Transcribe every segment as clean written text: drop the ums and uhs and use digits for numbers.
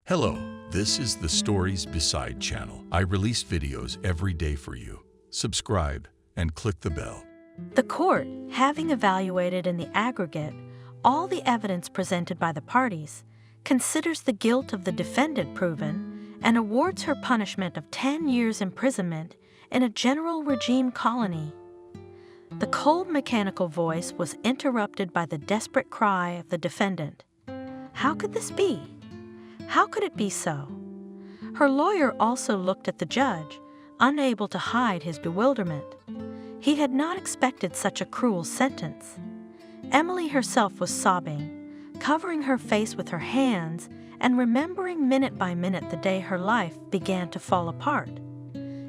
Hello, this is the Stories Beside channel. I release videos every day for you. Subscribe and click the bell. The court, having evaluated in the aggregate all the evidence presented by the parties, considers the guilt of the defendant proven and awards her punishment of 10 years imprisonment in a general regime colony. The cold mechanical voice was interrupted by the desperate cry of the defendant. How could this be? How could it be so? Her lawyer also looked at the judge, unable to hide his bewilderment. He had not expected such a cruel sentence. Emily herself was sobbing, covering her face with her hands and remembering minute by minute the day her life began to fall apart.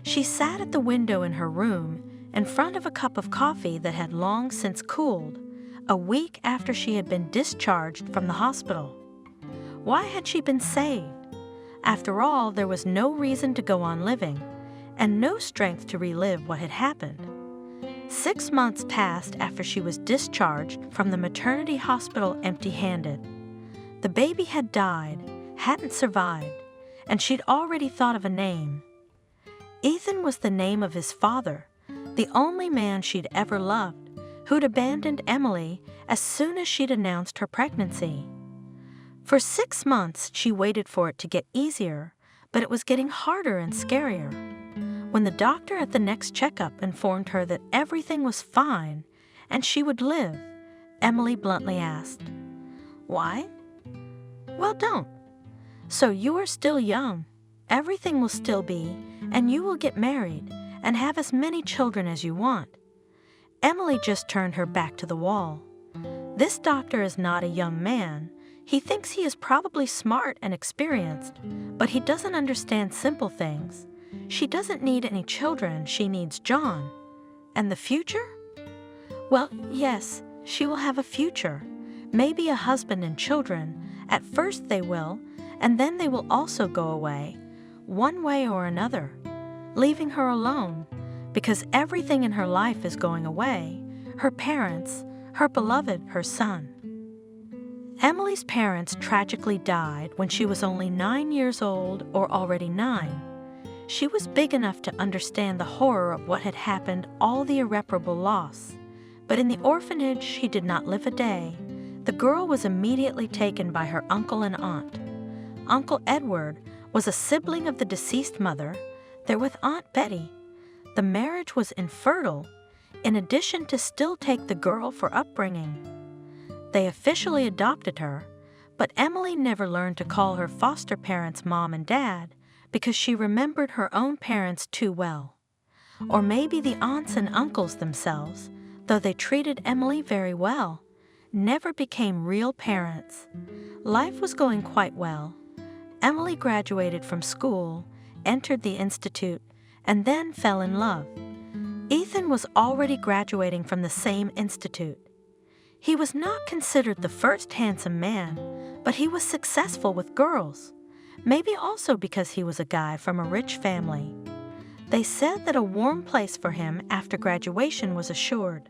She sat at the window in her room in front of a cup of coffee that had long since cooled, a week after she had been discharged from the hospital. Why had she been saved? After all, there was no reason to go on living, and no strength to relive what had happened. 6 months passed after she was discharged from the maternity hospital empty-handed. The baby had died, hadn't survived, and she'd already thought of a name. Ethan was the name of his father, the only man she'd ever loved, who'd abandoned Emily as soon as she'd announced her pregnancy. For 6 months, she waited for it to get easier, but it was getting harder and scarier. When the doctor at the next checkup informed her that everything was fine and she would live, Emily bluntly asked, "Why?" "Well, don't. So you are still young. Everything will still be, and you will get married and have as many children as you want." Emily just turned her back to the wall. This doctor is not a young man. He thinks he is probably smart and experienced, but he doesn't understand simple things. She doesn't need any children, she needs John. And the future? Well, yes, she will have a future. Maybe a husband and children. At first they will, and then they will also go away, one way or another, leaving her alone, because everything in her life is going away, her parents, her beloved, her son. Emily's parents tragically died when she was only 9 years old or already 9. She was big enough to understand the horror of what had happened, all the irreparable loss. But in the orphanage, she did not live a day. The girl was immediately taken by her uncle and aunt. Uncle Edward was a sibling of the deceased mother. They're with Aunt Betty. The marriage was infertile, in addition to still take the girl for upbringing. They officially adopted her, but Emily never learned to call her foster parents mom and dad because she remembered her own parents too well. Or maybe the aunts and uncles themselves, though they treated Emily very well, never became real parents. Life was going quite well. Emily graduated from school, entered the institute, and then fell in love. Ethan was already graduating from the same institute. He was not considered the first handsome man, but he was successful with girls, maybe also because he was a guy from a rich family. They said that a warm place for him after graduation was assured.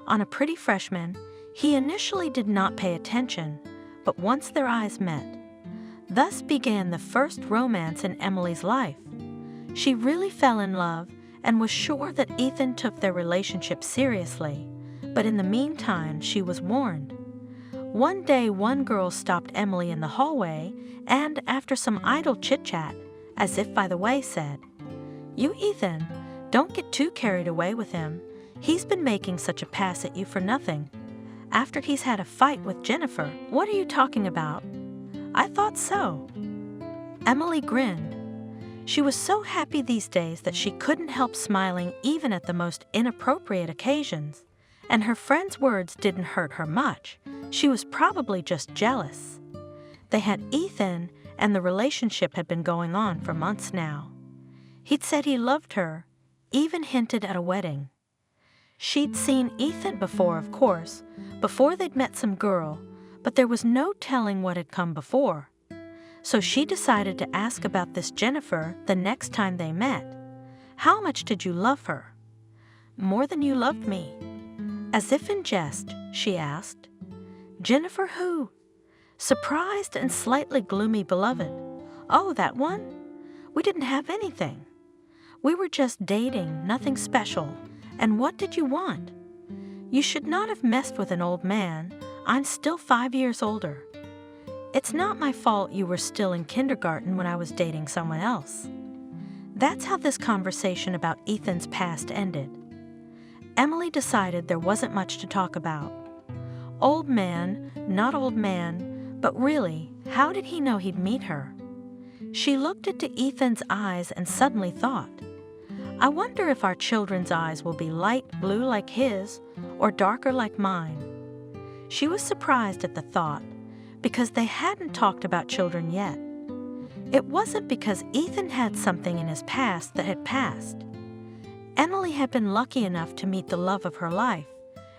On a pretty freshman, he initially did not pay attention, but once their eyes met. Thus began the first romance in Emily's life. She really fell in love and was sure that Ethan took their relationship seriously. But in the meantime, she was warned. One day, one girl stopped Emily in the hallway and, after some idle chit-chat, as if by the way, said, "You, Ethan, don't get too carried away with him. He's been making such a pass at you for nothing. After he's had a fight with Jennifer." "What are you talking about?" "I thought so." Emily grinned. She was so happy these days that she couldn't help smiling even at the most inappropriate occasions. And her friend's words didn't hurt her much. She was probably just jealous. They had Ethan, and the relationship had been going on for months now. He'd said he loved her, even hinted at a wedding. She'd seen Ethan before, of course, before they'd met some girl, but there was no telling what had come before. So she decided to ask about this Jennifer the next time they met. "How much did you love her?" "More than you loved me." As if in jest, she asked, "Jennifer who?" Surprised and slightly gloomy beloved. Oh, that one? We didn't have anything. We were just dating, nothing special. And what did you want? You should not have messed with an old man. I'm still 5 years older. It's not my fault you were still in kindergarten when I was dating someone else. That's how this conversation about Ethan's past ended. Emily decided there wasn't much to talk about. Old man, not old man, but really, how did he know he'd meet her? She looked into Ethan's eyes and suddenly thought, I wonder if our children's eyes will be light blue like his or darker like mine. She was surprised at the thought because they hadn't talked about children yet. It wasn't because Ethan had something in his past that had passed. Emily had been lucky enough to meet the love of her life,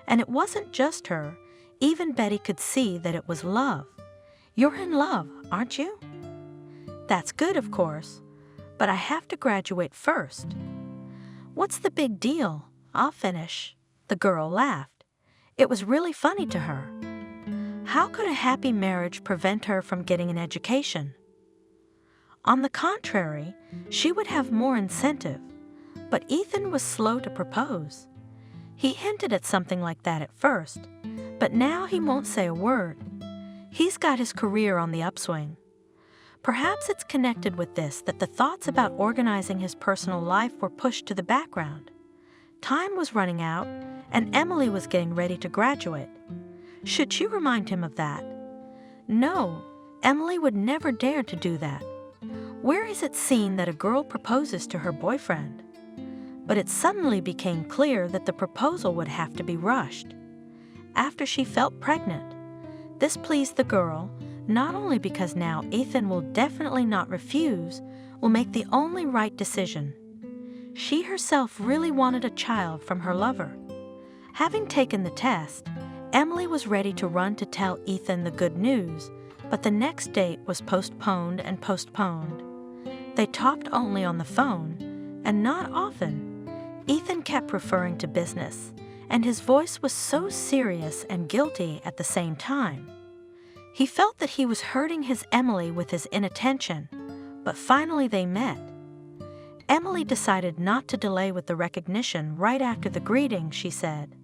and it wasn't just her. Even Betty could see that it was love. You're in love, aren't you? That's good, of course, but I have to graduate first. What's the big deal? I'll finish. The girl laughed. It was really funny to her. How could a happy marriage prevent her from getting an education? On the contrary, she would have more incentive. But Ethan was slow to propose. He hinted at something like that at first, but now he won't say a word. He's got his career on the upswing. Perhaps it's connected with this that the thoughts about organizing his personal life were pushed to the background. Time was running out, and Emily was getting ready to graduate. Should she remind him of that? No, Emily would never dare to do that. Where is it seen that a girl proposes to her boyfriend? But it suddenly became clear that the proposal would have to be rushed. After she felt pregnant, this pleased the girl, not only because now Ethan will definitely not refuse, will make the only right decision. She herself really wanted a child from her lover. Having taken the test, Emily was ready to run to tell Ethan the good news, but the next date was postponed and postponed. They talked only on the phone, and not often. Ethan kept referring to business, and his voice was so serious and guilty at the same time. He felt that he was hurting his Emily with his inattention, but finally they met. Emily decided not to delay with the recognition. Right after the greeting, she said,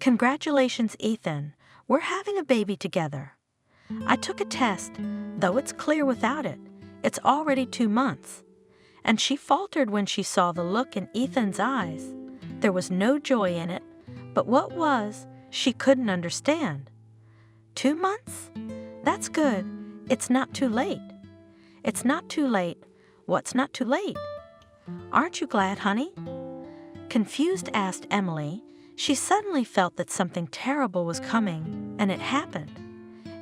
"Congratulations, Ethan. We're having a baby together. I took a test, though it's clear without it. It's already 2 months." And she faltered when she saw the look in Ethan's eyes. There was no joy in it, but what was, she couldn't understand. 2 months? That's good. It's not too late. It's not too late. What's not too late? Aren't you glad, honey? Confused asked Emily. She suddenly felt that something terrible was coming, and it happened.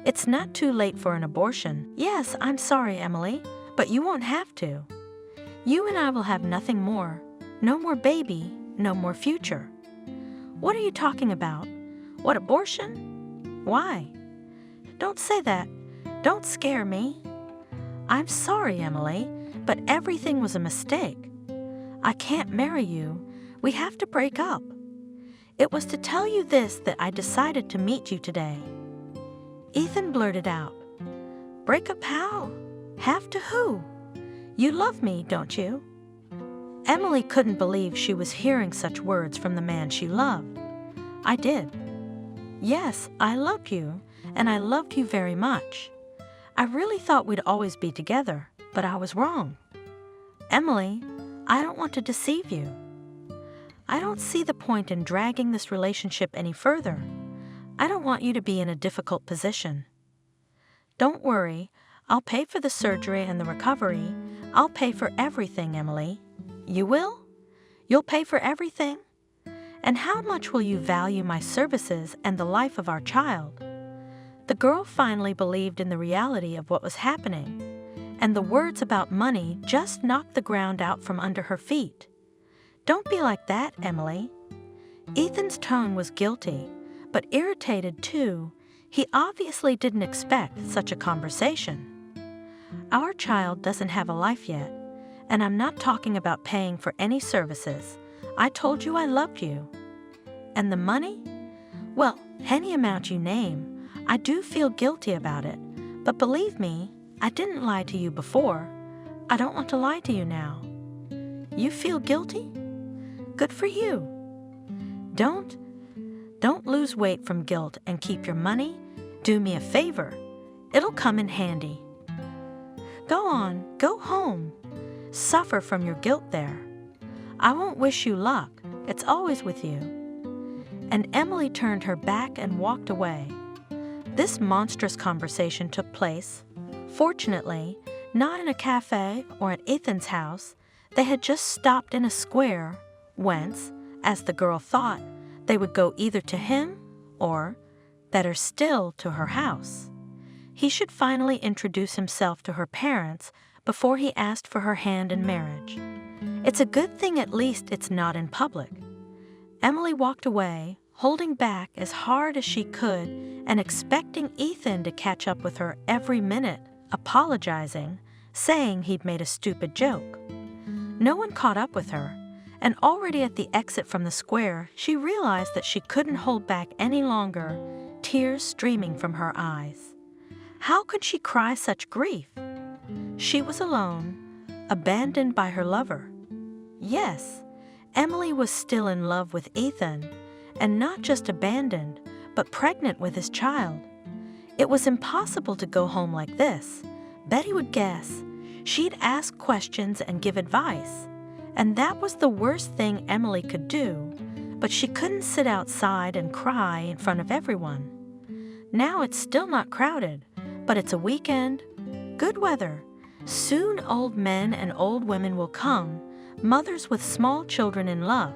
It's not too late for an abortion. Yes, I'm sorry, Emily, but you won't have to. You and I will have nothing more. No more baby, no more future. What are you talking about? What, abortion? Why? Don't say that. Don't scare me. I'm sorry, Emily, but everything was a mistake. I can't marry you. We have to break up. It was to tell you this that I decided to meet you today. Ethan blurted out, "Break up how? Have to who? You love me, don't you?" Emily couldn't believe she was hearing such words from the man she loved. "I did. Yes, I love you, and I loved you very much. I really thought we'd always be together, but I was wrong. Emily, I don't want to deceive you. I don't see the point in dragging this relationship any further. I don't want you to be in a difficult position. Don't worry, I'll pay for the surgery and the recovery. I'll pay for everything, Emily. You will? You'll pay for everything? And how much will you value my services and the life of our child?" The girl finally believed in the reality of what was happening, and the words about money just knocked the ground out from under her feet. "Don't be like that, Emily." Ethan's tone was guilty, but irritated too. He obviously didn't expect such a conversation. "Our child doesn't have a life yet, and I'm not talking about paying for any services. I told you I loved you. And the money? Well, any amount you name. I do feel guilty about it, but believe me, I didn't lie to you before. I don't want to lie to you now. You feel guilty? Good for you. Don't lose weight from guilt and keep your money. Do me a favor. It'll come in handy. Go on, go home. Suffer from your guilt there. I won't wish you luck. It's always with you. And Emily turned her back and walked away. This monstrous conversation took place, fortunately, not in a cafe or at Ethan's house. They had just stopped in a square, whence, as the girl thought, they would go either to him or, better still, to her house. He should finally introduce himself to her parents before he asked for her hand in marriage. It's a good thing at least it's not in public. Emily walked away, holding back as hard as she could and expecting Ethan to catch up with her every minute, apologizing, saying he'd made a stupid joke. No one caught up with her, and already at the exit from the square, she realized that she couldn't hold back any longer, tears streaming from her eyes. How could she cry such grief? She was alone, abandoned by her lover. Yes, Emily was still in love with Ethan, and not just abandoned, but pregnant with his child. It was impossible to go home like this. Betty would guess. She'd ask questions and give advice. And that was the worst thing Emily could do, but she couldn't sit outside and cry in front of everyone. Now it's still not crowded, but it's a weekend. Good weather. Soon old men and old women will come, mothers with small children in love.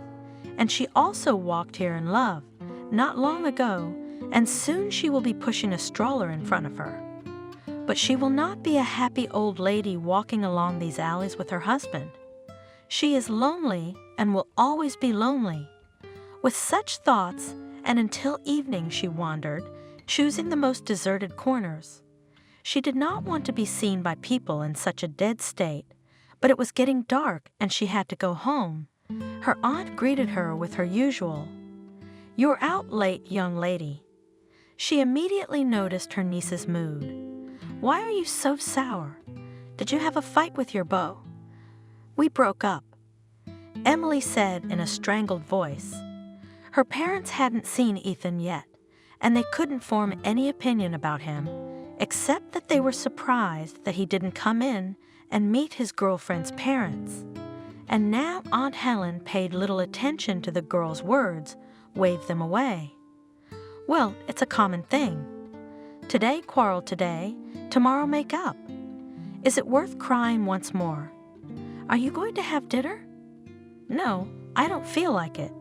And she also walked here in love, not long ago, and soon she will be pushing a stroller in front of her. But she will not be a happy old lady walking along these alleys with her husband. She is lonely and will always be lonely. With such thoughts, and until evening she wandered, choosing the most deserted corners. She did not want to be seen by people in such a dead state, but it was getting dark and she had to go home. Her aunt greeted her with her usual, "You're out late, young lady." She immediately noticed her niece's mood. "Why are you so sour? Did you have a fight with your beau?" "We broke up," Emily said in a strangled voice. Her parents hadn't seen Ethan yet, and they couldn't form any opinion about him, except that they were surprised that he didn't come in and meet his girlfriend's parents. And now Aunt Helen paid little attention to the girl's words, waved them away. Well, it's a common thing. Today quarrel today, tomorrow make up. Is it worth crying once more? Are you going to have dinner? No, I don't feel like it.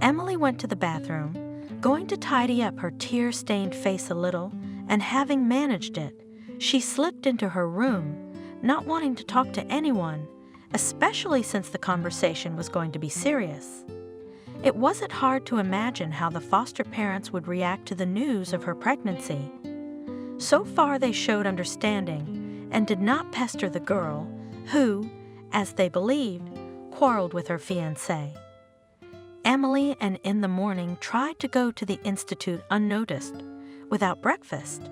Emily went to the bathroom, going to tidy up her tear-stained face a little, and having managed it, she slipped into her room, not wanting to talk to anyone, especially since the conversation was going to be serious. It wasn't hard to imagine how the foster parents would react to the news of her pregnancy. So far they showed understanding and did not pester the girl, who, as they believed, quarreled with her fiancé. Emily and in the morning tried to go to the institute unnoticed, without breakfast.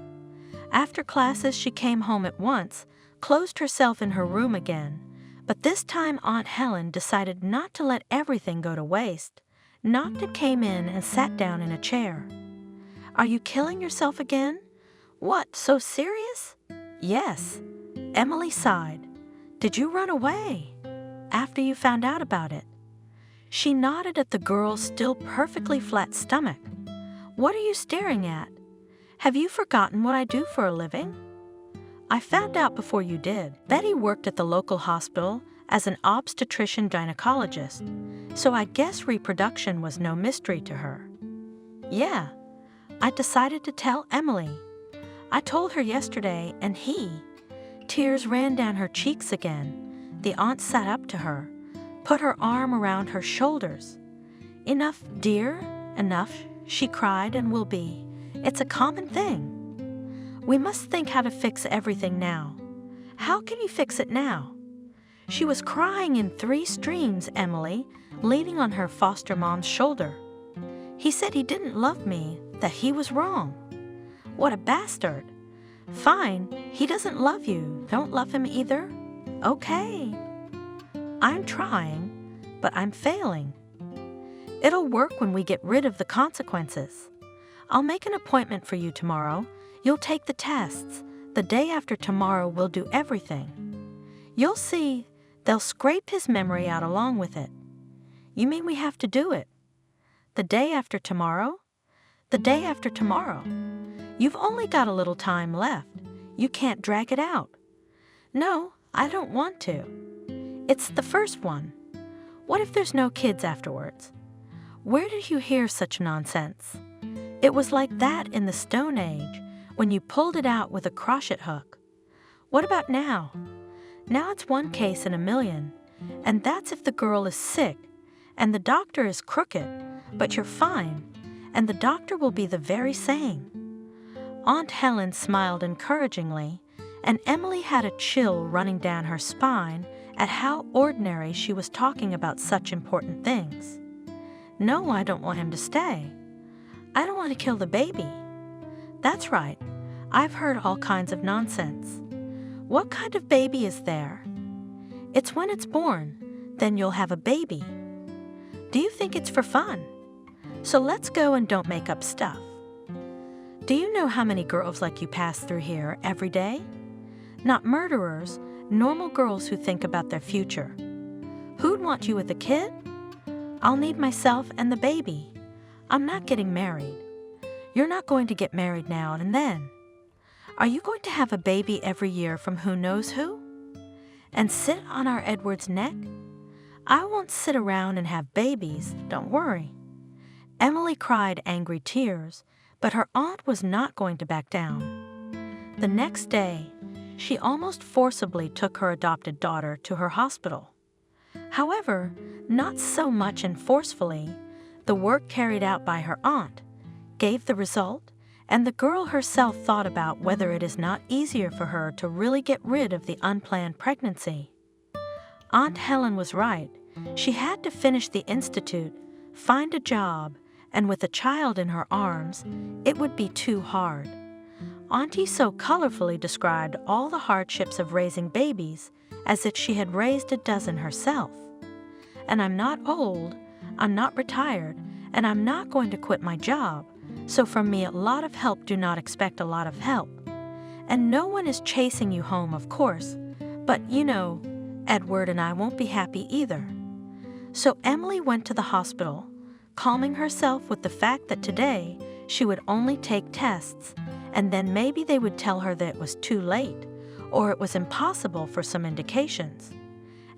After classes she came home at once, closed herself in her room again, but this time Aunt Helen decided not to let everything go to waste, knocked and came in and sat down in a chair. "Are you killing yourself again? What, so serious?" "Yes." Emily sighed. "Did you run away after you found out about it?" She nodded at the girl's still perfectly flat stomach. "What are you staring at? Have you forgotten what I do for a living?" "I found out before you did. Betty worked at the local hospital as an obstetrician-gynecologist, so I guess reproduction was no mystery to her." "Yeah, I decided to tell Emily. I told her yesterday, and tears ran down her cheeks again. The aunt sat up to her, put her arm around her shoulders. "Enough, dear, enough," she cried, "and will be. It's a common thing. We must think how to fix everything now." "How can you fix it now?" She was crying in 3 streams, Emily, leaning on her foster mom's shoulder. "He said he didn't love me, that he was wrong." "What a bastard." "Fine, he doesn't love you. Don't love him either." Okay, I'm trying, but I'm failing. It'll work when we get rid of the consequences. I'll make an appointment for you tomorrow. You'll take the tests. The day after tomorrow, we'll do everything. You'll see, they'll scrape his memory out along with it. You mean we have to do it? The day after tomorrow? The day after tomorrow. You've only got a little time left. You can't drag it out. No, I don't want to. It's the first one. What if there's no kids afterwards? Where did you hear such nonsense? It was like that in the Stone Age, when you pulled it out with a crochet hook. What about now? Now it's one case in a million, and that's if the girl is sick, and the doctor is crooked, but you're fine, and the doctor will be the very same. Aunt Helen smiled encouragingly, and Emily had a chill running down her spine at how ordinary she was talking about such important things. No, I don't want him to stay. I don't want to kill the baby. That's right. I've heard all kinds of nonsense. What kind of baby is there? It's when it's born, then you'll have a baby. Do you think it's for fun? So let's go and don't make up stuff. Do you know how many girls like you pass through here every day? Not murderers, normal girls who think about their future. Who'd want you with a kid? I'll need myself and the baby. I'm not getting married. You're not going to get married now and then. Are you going to have a baby every year from who knows who? And sit on our Edward's neck? I won't sit around and have babies, don't worry. Emily cried angry tears, but her aunt was not going to back down. The next day, she almost forcibly took her adopted daughter to her hospital. However, not so much forcefully, the work carried out by her aunt gave the result, and the girl herself thought about whether it is not easier for her to really get rid of the unplanned pregnancy. Aunt Helen was right. She had to finish the institute, find a job, and with a child in her arms, it would be too hard. Auntie so colorfully described all the hardships of raising babies as if she had raised a dozen herself. And I'm not old, I'm not retired, and I'm not going to quit my job, so from me a lot of help. Do not expect a lot of help. And no one is chasing you home, of course, but you know, Edward and I won't be happy either. So Emily went to the hospital, calming herself with the fact that today she would only take tests, and then maybe they would tell her that it was too late, or it was impossible for some indications.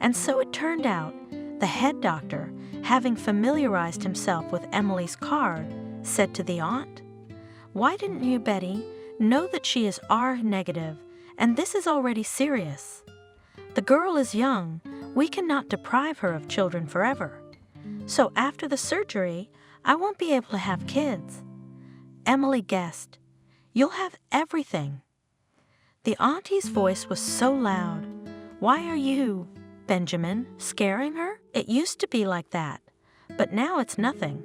And so it turned out, the head doctor, having familiarized himself with Emily's card, said to the aunt, "Why didn't you, Betty, know that she is R negative, and this is already serious? The girl is young. We cannot deprive her of children forever. So after the surgery, I won't be able to have kids." Emily guessed, "You'll have everything." The auntie's voice was so loud. "Why are you, Benjamin, scaring her? It used to be like that, but now it's nothing.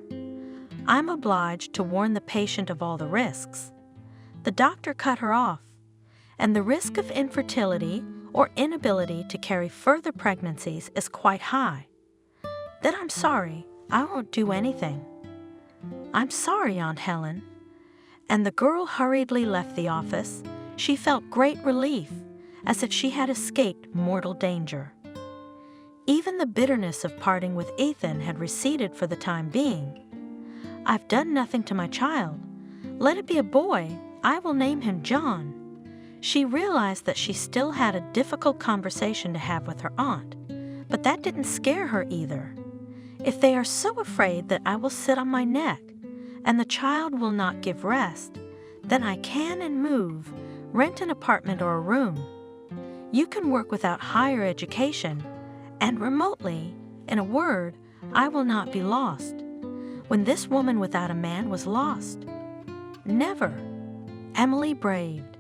I'm obliged to warn the patient of all the risks." The doctor cut her off. "And the risk of infertility or inability to carry further pregnancies is quite high." "Then I'm sorry. I won't do anything." "I'm sorry, Aunt Helen." And the girl hurriedly left the office. She felt great relief, as if she had escaped mortal danger. Even the bitterness of parting with Ethan had receded for the time being. "I've done nothing to my child. Let it be a boy. I will name him John." She realized that she still had a difficult conversation to have with her aunt, but that didn't scare her either. "If they are so afraid that I will sit on my neck, and the child will not give rest, then I can and move, rent an apartment or a room. You can work without higher education, and remotely, in a word, I will not be lost. When this woman without a man was lost. Never." Emily braved.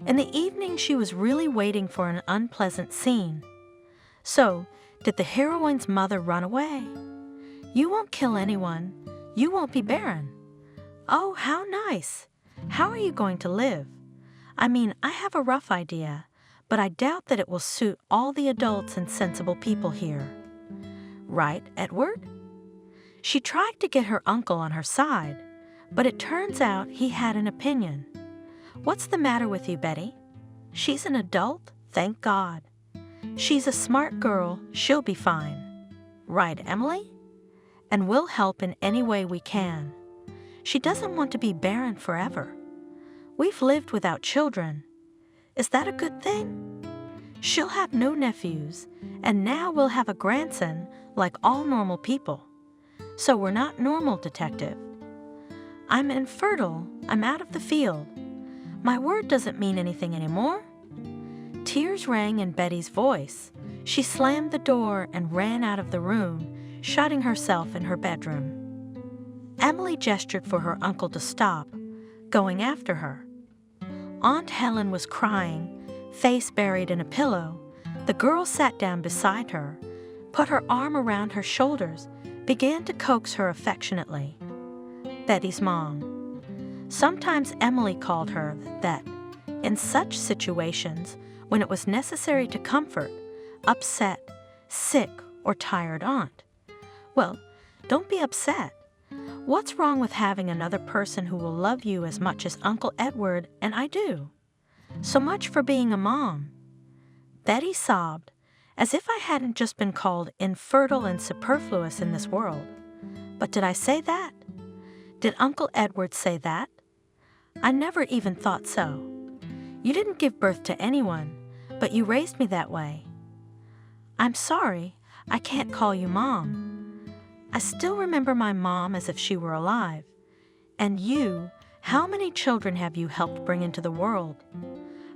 In the evening she was really waiting for an unpleasant scene. So, did the heroine's mother run away? "You won't kill anyone. You won't be barren." "Oh, how nice. How are you going to live?" "I mean, I have a rough idea, but I doubt that it will suit all the adults and sensible people here. Right, Edward? She tried to get her uncle on her side, but it turns out he had an opinion. What's the matter with you, Betty? She's an adult, thank God. She's a smart girl, she'll be fine. Right, Emily? And we'll help in any way we can. She doesn't want to be barren forever. We've lived without children. Is that a good thing? She'll have no nephews, and now we'll have a grandson like all normal people. So we're not normal, Detective. I'm infertile. I'm out of the field. My word doesn't mean anything anymore. Tears rang in Betty's voice. She slammed the door and ran out of the room, shutting herself in her bedroom. Emily gestured for her uncle to stop, going after her. Aunt Helen was crying, face buried in a pillow. The girl sat down beside her, put her arm around her shoulders, began to coax her affectionately. Betty's mom. Sometimes Emily called her that. In such situations, when it was necessary to comfort upset, sick, or tired aunt. Well, don't be upset. What's wrong with having another person who will love you as much as Uncle Edward and I do? So much for being a mom. Betty sobbed, as if I hadn't just been called infertile and superfluous in this world. But did I say that? Did Uncle Edward say that? I never even thought so. You didn't give birth to anyone, but you raised me that way. I'm sorry, I can't call you Mom. I still remember my mom as if she were alive. And you, how many children have you helped bring into the world?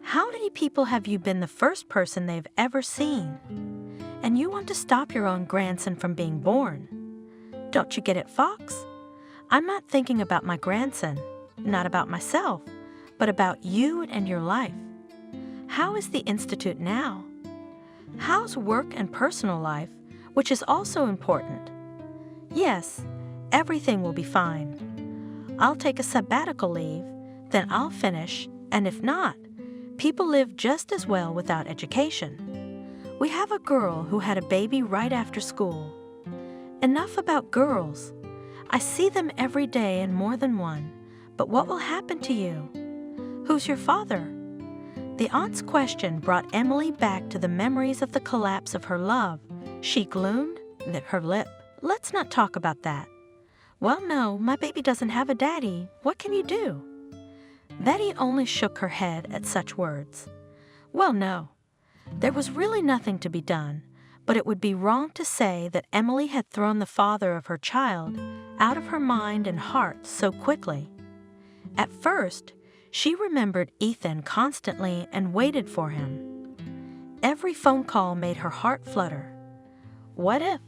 How many people have you been the first person they've ever seen? And you want to stop your own grandson from being born. Don't you get it, Fox? I'm not thinking about my grandson, not about myself, but about you and your life. How is the Institute now? How's work and personal life, which is also important? Yes, everything will be fine. I'll take a sabbatical leave, then I'll finish, and if not, people live just as well without education. We have a girl who had a baby right after school. Enough about girls. I see them every day and more than one, but what will happen to you? Who's your father? The aunt's question brought Emily back to the memories of the collapse of her love. She gloomed, bit her lip. Let's not talk about that. Well, no, my baby doesn't have a daddy. What can you do? Betty only shook her head at such words. Well, no. There was really nothing to be done, but it would be wrong to say that Emily had thrown the father of her child out of her mind and heart so quickly. At first, she remembered Ethan constantly and waited for him. Every phone call made her heart flutter. What if?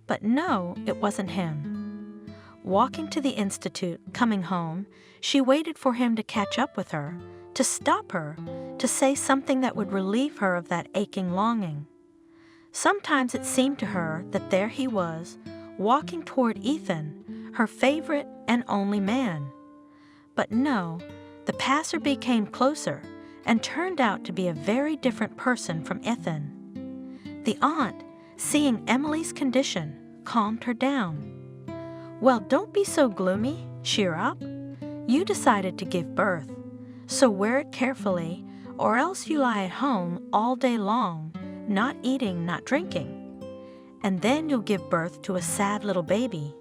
But no, it wasn't him. Walking to the Institute, coming home, she waited for him to catch up with her, to stop her, to say something that would relieve her of that aching longing. Sometimes it seemed to her that there he was, walking toward Ethan, her favorite and only man. But no, the passer-by came closer and turned out to be a very different person from Ethan. The aunt, seeing Emily's condition, calmed her down. Well, don't be so gloomy. Cheer up. You decided to give birth, so wear it carefully, or else you lie at home all day long, not eating, not drinking. And then you'll give birth to a sad little baby.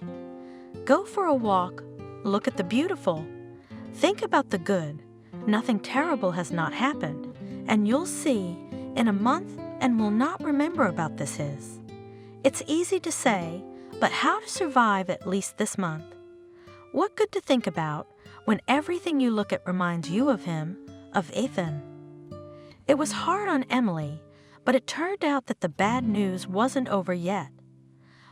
Go for a walk. Look at the beautiful. Think about the good. Nothing terrible has not happened, and you'll see in a month and will not remember about this is. It's easy to say, but how to survive at least this month? What good to think about when everything you look at reminds you of him, of Ethan? It was hard on Emily, but it turned out that the bad news wasn't over yet.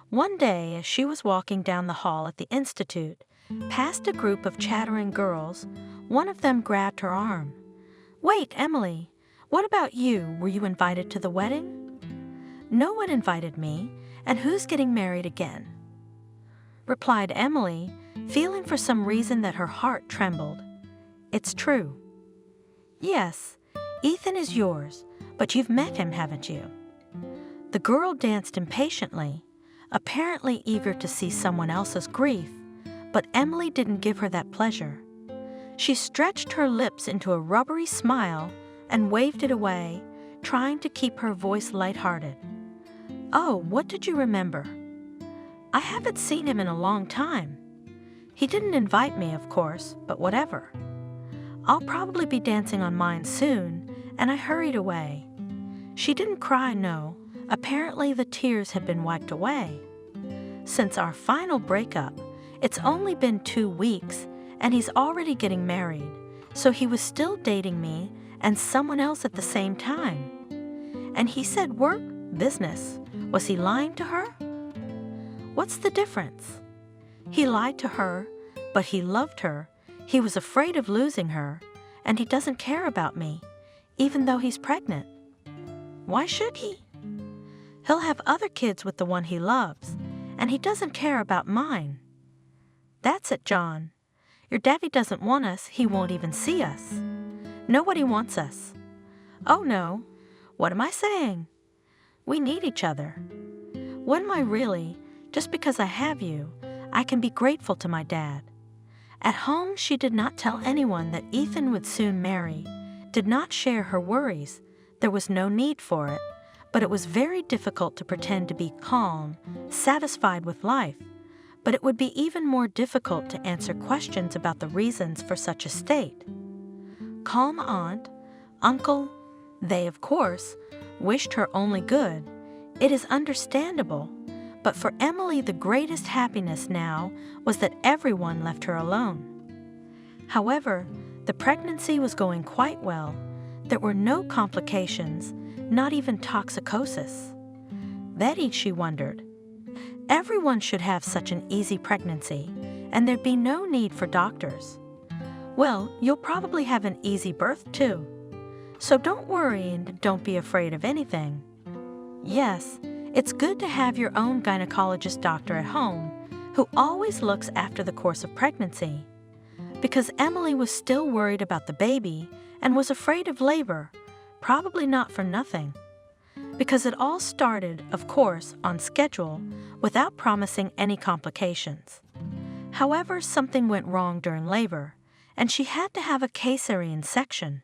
One day, as she was walking down the hall at the Institute, past a group of chattering girls, one of them grabbed her arm. Wait, Emily, what about you? Were you invited to the wedding? No one invited me, and who's getting married again? Replied Emily, feeling for some reason that her heart trembled. It's true. Yes, Ethan is yours, but you've met him, haven't you?" The girl danced impatiently, apparently eager to see someone else's grief, but Emily didn't give her that pleasure. She stretched her lips into a rubbery smile and waved it away, trying to keep her voice lighthearted. "Oh, what did you remember?" "I haven't seen him in a long time. He didn't invite me, of course, but whatever. I'll probably be dancing on mine soon," and I hurried away. She didn't cry, no. Apparently the tears had been wiped away. Since our final breakup, it's only been 2 weeks, and he's already getting married, so he was still dating me and someone else at the same time. And he said work, business. Was he lying to her? What's the difference? He lied to her, but he loved her. He was afraid of losing her, and he doesn't care about me, even though he's pregnant. Why should he? He'll have other kids with the one he loves, and he doesn't care about mine. That's it, John. Your daddy doesn't want us, he won't even see us. Nobody wants us. Oh no, what am I saying? We need each other. When am I really? Just because I have you, I can be grateful to my dad. At home, she did not tell anyone that Ethan would soon marry, did not share her worries. There was no need for it, but it was very difficult to pretend to be calm, satisfied with life. But it would be even more difficult to answer questions about the reasons for such a state. Calm aunt, uncle, they, of course, wished her only good. It is understandable, but for Emily the greatest happiness now was that everyone left her alone. However, the pregnancy was going quite well. There were no complications, not even toxicosis. Betty, she wondered. Everyone should have such an easy pregnancy, and there'd be no need for doctors. Well, you'll probably have an easy birth too. So don't worry and don't be afraid of anything. Yes, it's good to have your own gynecologist doctor at home who always looks after the course of pregnancy. Because Emily was still worried about the baby and was afraid of labor, probably not for nothing. Because it all started, of course, on schedule, without promising any complications. However, something went wrong during labor, and she had to have a cesarean section.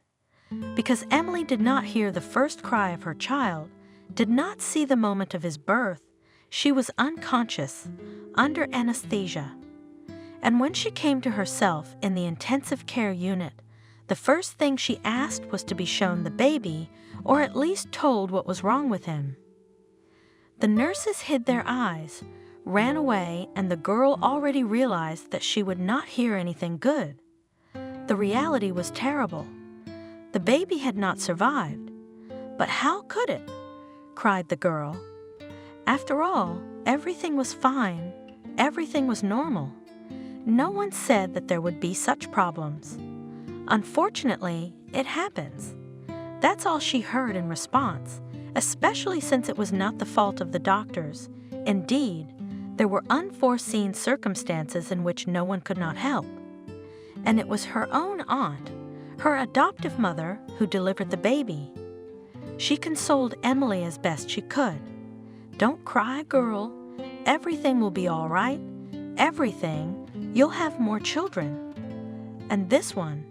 Because Emily did not hear the first cry of her child, did not see the moment of his birth, she was unconscious, under anesthesia. And when she came to herself in the intensive care unit, the first thing she asked was to be shown the baby, or at least told what was wrong with him. The nurses hid their eyes, ran away, and the girl already realized that she would not hear anything good. The reality was terrible. The baby had not survived. But how could it? Cried the girl. After all, everything was fine. Everything was normal. No one said that there would be such problems. Unfortunately, it happens. That's all she heard in response, especially since it was not the fault of the doctors. Indeed, there were unforeseen circumstances in which no one could not help. And it was her own aunt, her adoptive mother, who delivered the baby. She consoled Emily as best she could. Don't cry, girl. Everything will be all right. Everything. You'll have more children. And this one,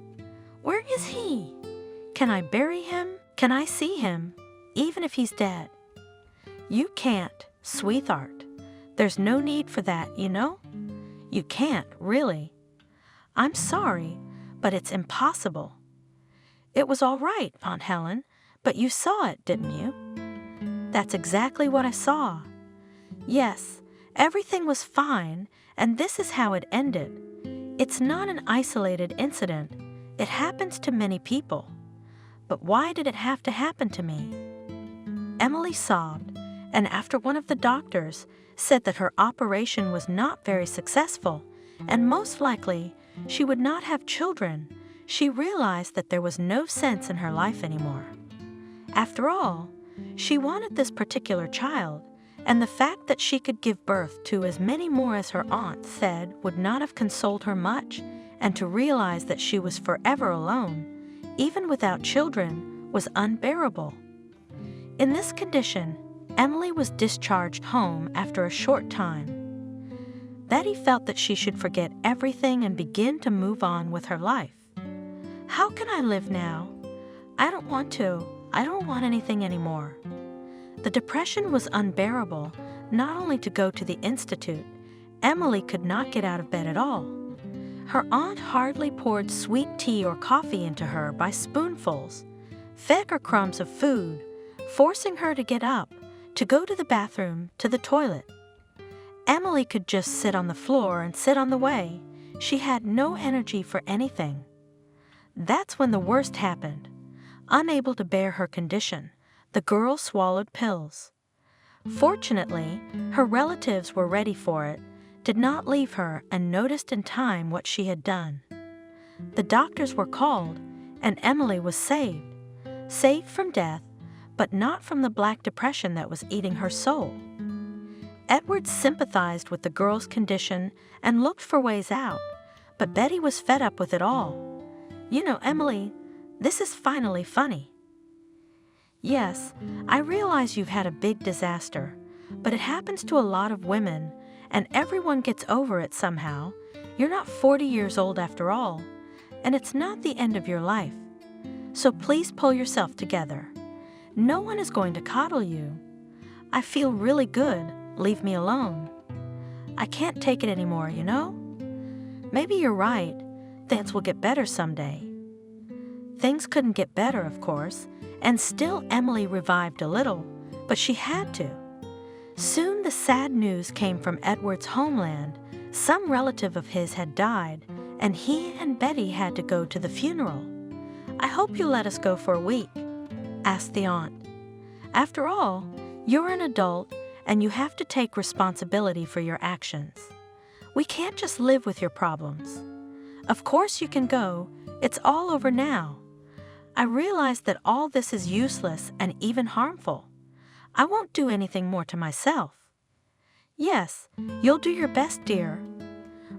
where is he? Can I bury him? Can I see him, even if he's dead? You can't, sweetheart. There's no need for that, you know? You can't, really. I'm sorry, but it's impossible. It was all right, Aunt Helen, but you saw it, didn't you? That's exactly what I saw. Yes, everything was fine, and this is how it ended. It's not an isolated incident. It happens to many people. But why did it have to happen to me? Emily sobbed, and after one of the doctors said that her operation was not very successful, and most likely she would not have children, she realized that there was no sense in her life anymore. After all, she wanted this particular child, and the fact that she could give birth to as many more as her aunt said would not have consoled her much, and to realize that she was forever alone, even without children, was unbearable. In this condition, Emily was discharged home after a short time. Betty felt that she should forget everything and begin to move on with her life. How can I live now? I don't want to. I don't want anything anymore. The depression was unbearable. Not only to go to the institute, Emily could not get out of bed at all. Her aunt hardly poured sweet tea or coffee into her by spoonfuls, fed her crumbs of food, forcing her to get up, to go to the bathroom, to the toilet. Emily could just sit on the floor and sit on the way. She had no energy for anything. That's when the worst happened. Unable to bear her condition, the girl swallowed pills. Fortunately, her relatives were ready for it, did not leave her, and noticed in time what she had done. The doctors were called, and Emily was saved. Saved from death, but not from the black depression that was eating her soul. Edward sympathized with the girl's condition and looked for ways out, but Betty was fed up with it all. You know, Emily, this is finally funny. Yes, I realize you've had a big disaster, but it happens to a lot of women, and everyone gets over it somehow. You're not 40 years old after all, and it's not the end of your life. So please pull yourself together. No one is going to coddle you. I feel really good. Leave me alone. I can't take it anymore, you know? Maybe you're right. Things will get better someday. Things couldn't get better, of course, and still Emily revived a little, but she had to. Soon the sad news came from Edward's homeland. Some relative of his had died, and he and Betty had to go to the funeral. I hope you'll let us go for a week, asked the aunt. After all, you're an adult, and you have to take responsibility for your actions. We can't just live with your problems. Of course you can go. It's all over now. I realize that all this is useless and even harmful. I won't do anything more to myself. Yes, you'll do your best, dear.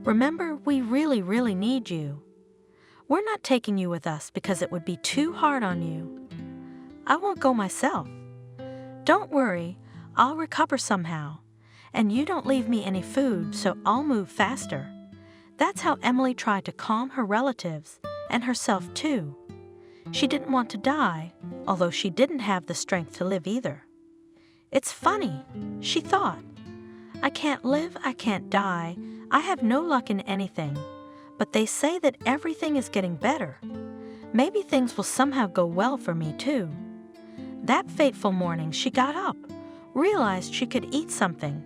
Remember, we really, really need you. We're not taking you with us because it would be too hard on you. I won't go myself. Don't worry, I'll recover somehow. And you don't leave me any food, so I'll move faster. That's how Emily tried to calm her relatives and herself too. She didn't want to die, although she didn't have the strength to live either. It's funny, she thought. I can't live, I can't die, I have no luck in anything. But they say that everything is getting better. Maybe things will somehow go well for me too. That fateful morning she got up, realized she could eat something,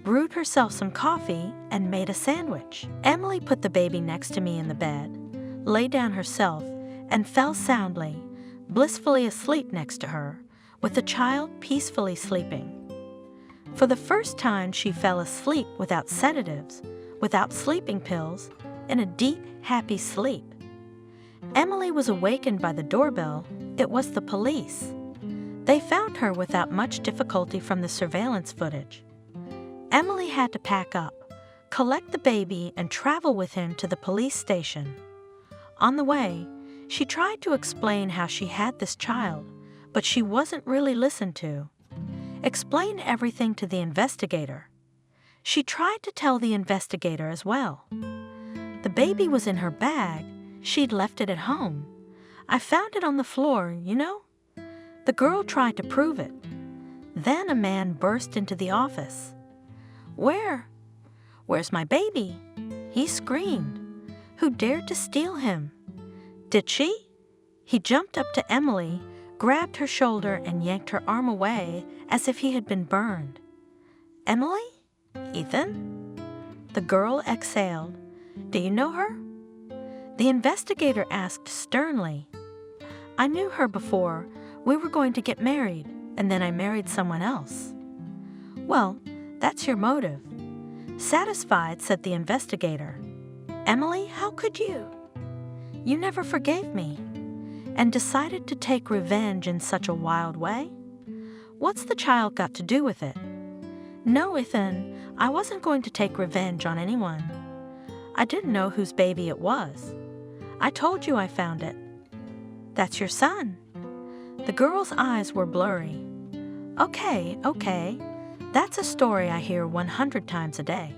brewed herself some coffee, and made a sandwich. Emily put the baby next to me in the bed, lay down herself, and fell soundly, blissfully asleep next to her, with the child peacefully sleeping. For the first time she fell asleep without sedatives, without sleeping pills, in a deep, happy sleep. Emily was awakened by the doorbell. It was the police. They found her without much difficulty from the surveillance footage. Emily had to pack up, collect the baby, and travel with him to the police station. On the way, she tried to explain how she had this child, but she wasn't really listened to. Explain everything to the investigator. She tried to tell the investigator as well. The baby was in her bag. She'd left it at home. I found it on the floor, you know? The girl tried to prove it. Then a man burst into the office. Where's my baby? He screamed. Who dared to steal him? Did she? He jumped up to Emily, grabbed her shoulder, and yanked her arm away as if he had been burned. Emily? Ethan? The girl exhaled. Do you know her? The investigator asked sternly. I knew her before. We were going to get married, and then I married someone else. Well, that's your motive. Satisfied, said the investigator. Emily, how could you? You never forgave me, and decided to take revenge in such a wild way? What's the child got to do with it? No, Ethan, I wasn't going to take revenge on anyone. I didn't know whose baby it was. I told you I found it. That's your son. The girl's eyes were blurry. Okay. That's a story I hear 100 times a day.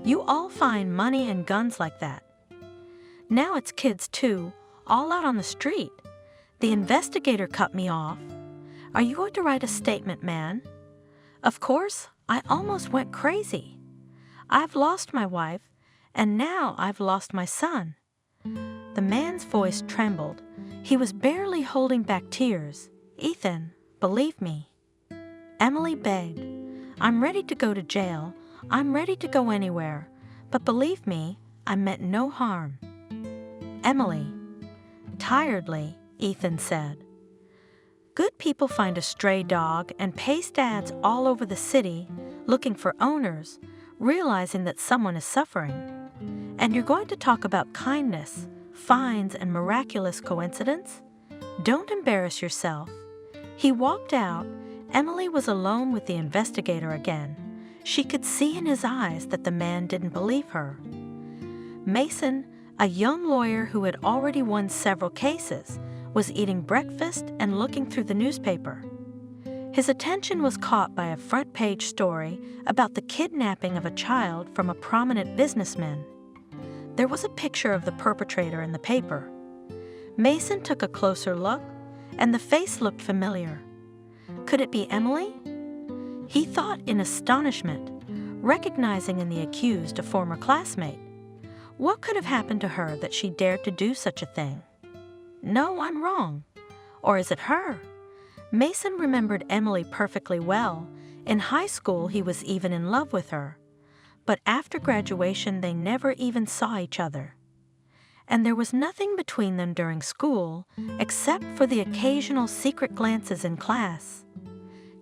You all find money and guns like that. Now it's kids too, all out on the street. The investigator cut me off. Are you going to write a statement, man? Of course, I almost went crazy. I've lost my wife, and now I've lost my son. The man's voice trembled. He was barely holding back tears. Ethan, believe me. Emily begged. I'm ready to go to jail. I'm ready to go anywhere. But believe me, I meant no harm. Emily. Tiredly, Ethan said. Good people find a stray dog and paste ads all over the city looking for owners, realizing that someone is suffering. And you're going to talk about kindness, fines, and miraculous coincidence? Don't embarrass yourself. He walked out. Emily was alone with the investigator again. She could see in his eyes that the man didn't believe her. Mason, a young lawyer who had already won several cases, was eating breakfast and looking through the newspaper. His attention was caught by a front-page story about the kidnapping of a child from a prominent businessman. There was a picture of the perpetrator in the paper. Mason took a closer look, and the face looked familiar. Could it be Emily? He thought in astonishment, recognizing in the accused a former classmate. What could have happened to her that she dared to do such a thing? No, I'm wrong. Or is it her? Mason remembered Emily perfectly well. In high school, he was even in love with her. But after graduation, they never even saw each other. And there was nothing between them during school except for the occasional secret glances in class.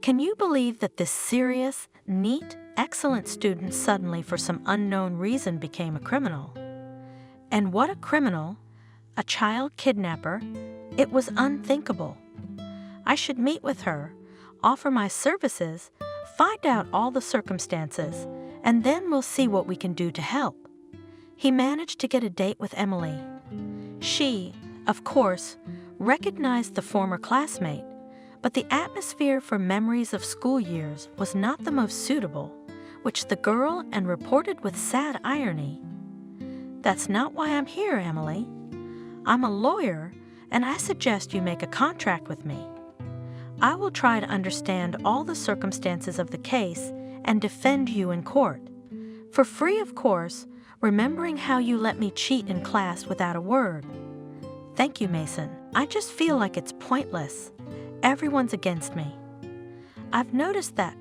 Can you believe that this serious, neat, excellent student suddenly, for some unknown reason, became a criminal? And what a criminal! A child kidnapper. It was unthinkable. I should meet with her, offer my services, find out all the circumstances, and then we'll see what we can do to help. He managed to get a date with Emily. She, of course, recognized the former classmate, but the atmosphere for memories of school years was not the most suitable, which the girl and reported with sad irony. That's not why I'm here, Emily. I'm a lawyer, and I suggest you make a contract with me. I will try to understand all the circumstances of the case and defend you in court. For free, of course, remembering how you let me cheat in class without a word. Thank you, Mason. I just feel like it's pointless. Everyone's against me. I've noticed that,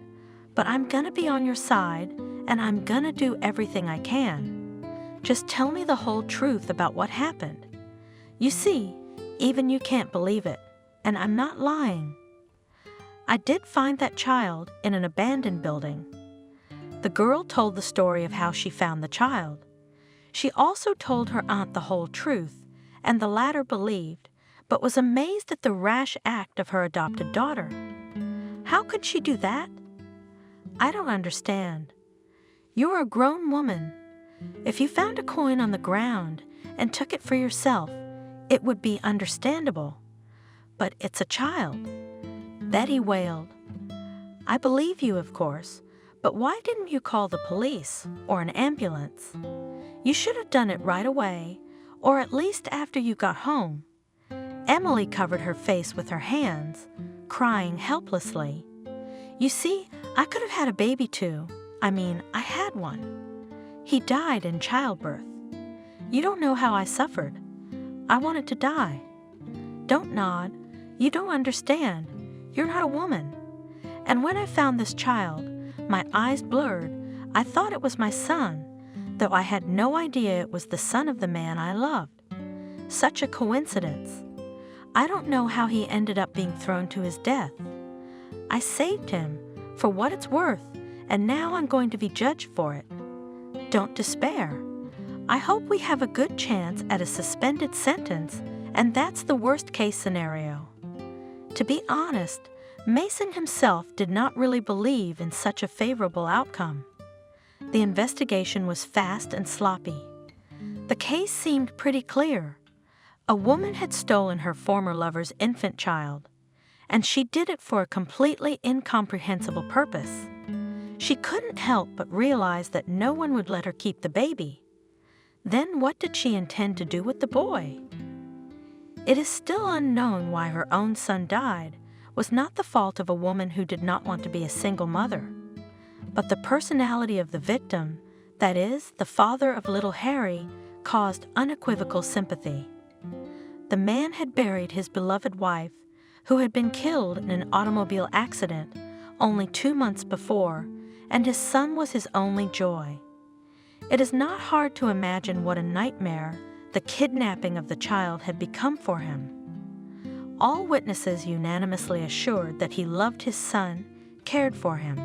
but I'm gonna be on your side, and I'm gonna do everything I can. Just tell me the whole truth about what happened. You see, even you can't believe it, and I'm not lying. I did find that child in an abandoned building. The girl told the story of how she found the child. She also told her aunt the whole truth, and the latter believed, but was amazed at the rash act of her adopted daughter. How could she do that? I don't understand. You're a grown woman. If you found a coin on the ground and took it for yourself, it would be understandable. But it's a child. Betty wailed. I believe you, of course, but why didn't you call the police or an ambulance? You should have done it right away, or at least after you got home. Emily covered her face with her hands, crying helplessly. You see, I could have had a baby too. I had one. He died in childbirth. You don't know how I suffered. I wanted to die. Don't nod. You don't understand. You're not a woman. And when I found this child, my eyes blurred. I thought it was my son, though I had no idea it was the son of the man I loved. Such a coincidence. I don't know how he ended up being thrown to his death. I saved him, for what it's worth, and now I'm going to be judged for it. Don't despair. I hope we have a good chance at a suspended sentence, and that's the worst-case scenario. To be honest, Mason himself did not really believe in such a favorable outcome. The investigation was fast and sloppy. The case seemed pretty clear. A woman had stolen her former lover's infant child. and she did it for a completely incomprehensible purpose. She couldn't help but realize that no one would let her keep the baby. Then what did she intend to do with the boy? It is still unknown why her own son died was not the fault of a woman who did not want to be a single mother, but the personality of the victim, that is, the father of little Harry, caused unequivocal sympathy. The man had buried his beloved wife, who had been killed in an automobile accident only 2 months before, and his son was his only joy. It is not hard to imagine what a nightmare the kidnapping of the child had become for him. All witnesses unanimously assured that he loved his son, cared for him.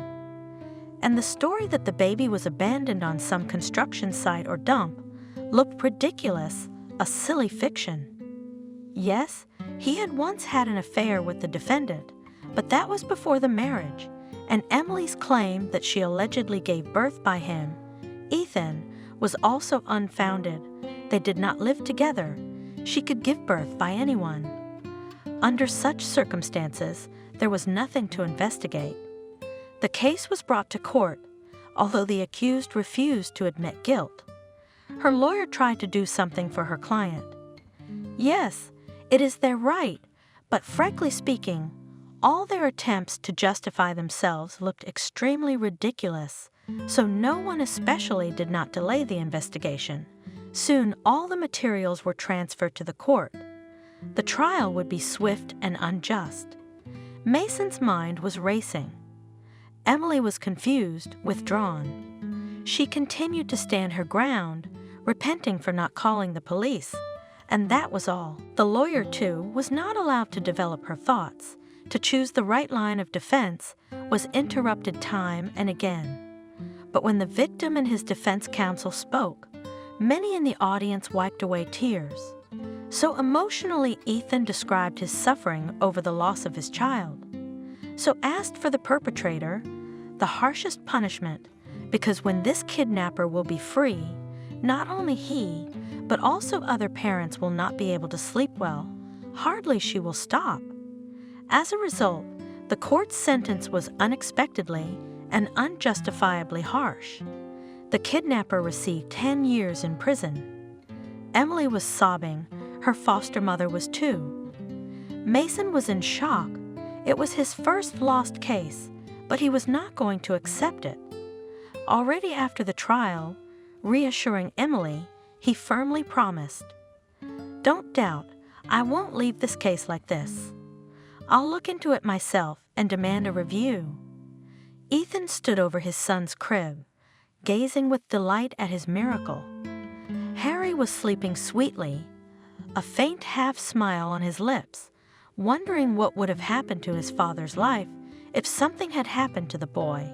And the story that the baby was abandoned on some construction site or dump looked ridiculous, a silly fiction. Yes, he had once had an affair with the defendant, but that was before the marriage, and Emily's claim that she allegedly gave birth by him, Ethan, was also unfounded. They did not live together. She could give birth by anyone. Under such circumstances, there was nothing to investigate. The case was brought to court, although the accused refused to admit guilt. Her lawyer tried to do something for her client. Yes, it is their right, but frankly speaking, all their attempts to justify themselves looked extremely ridiculous, so no one especially did not delay the investigation. Soon all the materials were transferred to the court. The trial would be swift and unjust. Mason's mind was racing. Emily was confused, withdrawn. She continued to stand her ground, repenting for not calling the police, and that was all. The lawyer, too, was not allowed to develop her thoughts. To choose the right line of defense was interrupted time and again. But when the victim and his defense counsel spoke, many in the audience wiped away tears. So emotionally, Ethan described his suffering over the loss of his child. So asked for the perpetrator the harshest punishment, because when this kidnapper will be free, not only he, but also other parents will not be able to sleep well. Hardly she will stop. As a result, the court's sentence was unexpectedly and unjustifiably harsh. The kidnapper received 10 years in prison. Emily was sobbing. Her foster mother was too. Mason was in shock. It was his first lost case, but he was not going to accept it. Already after the trial, reassuring Emily, he firmly promised, "Don't doubt, I won't leave this case like this. I'll look into it myself and demand a review." Ethan stood over his son's crib, gazing with delight at his miracle. Harry was sleeping sweetly, a faint half-smile on his lips, wondering what would have happened to his father's life if something had happened to the boy.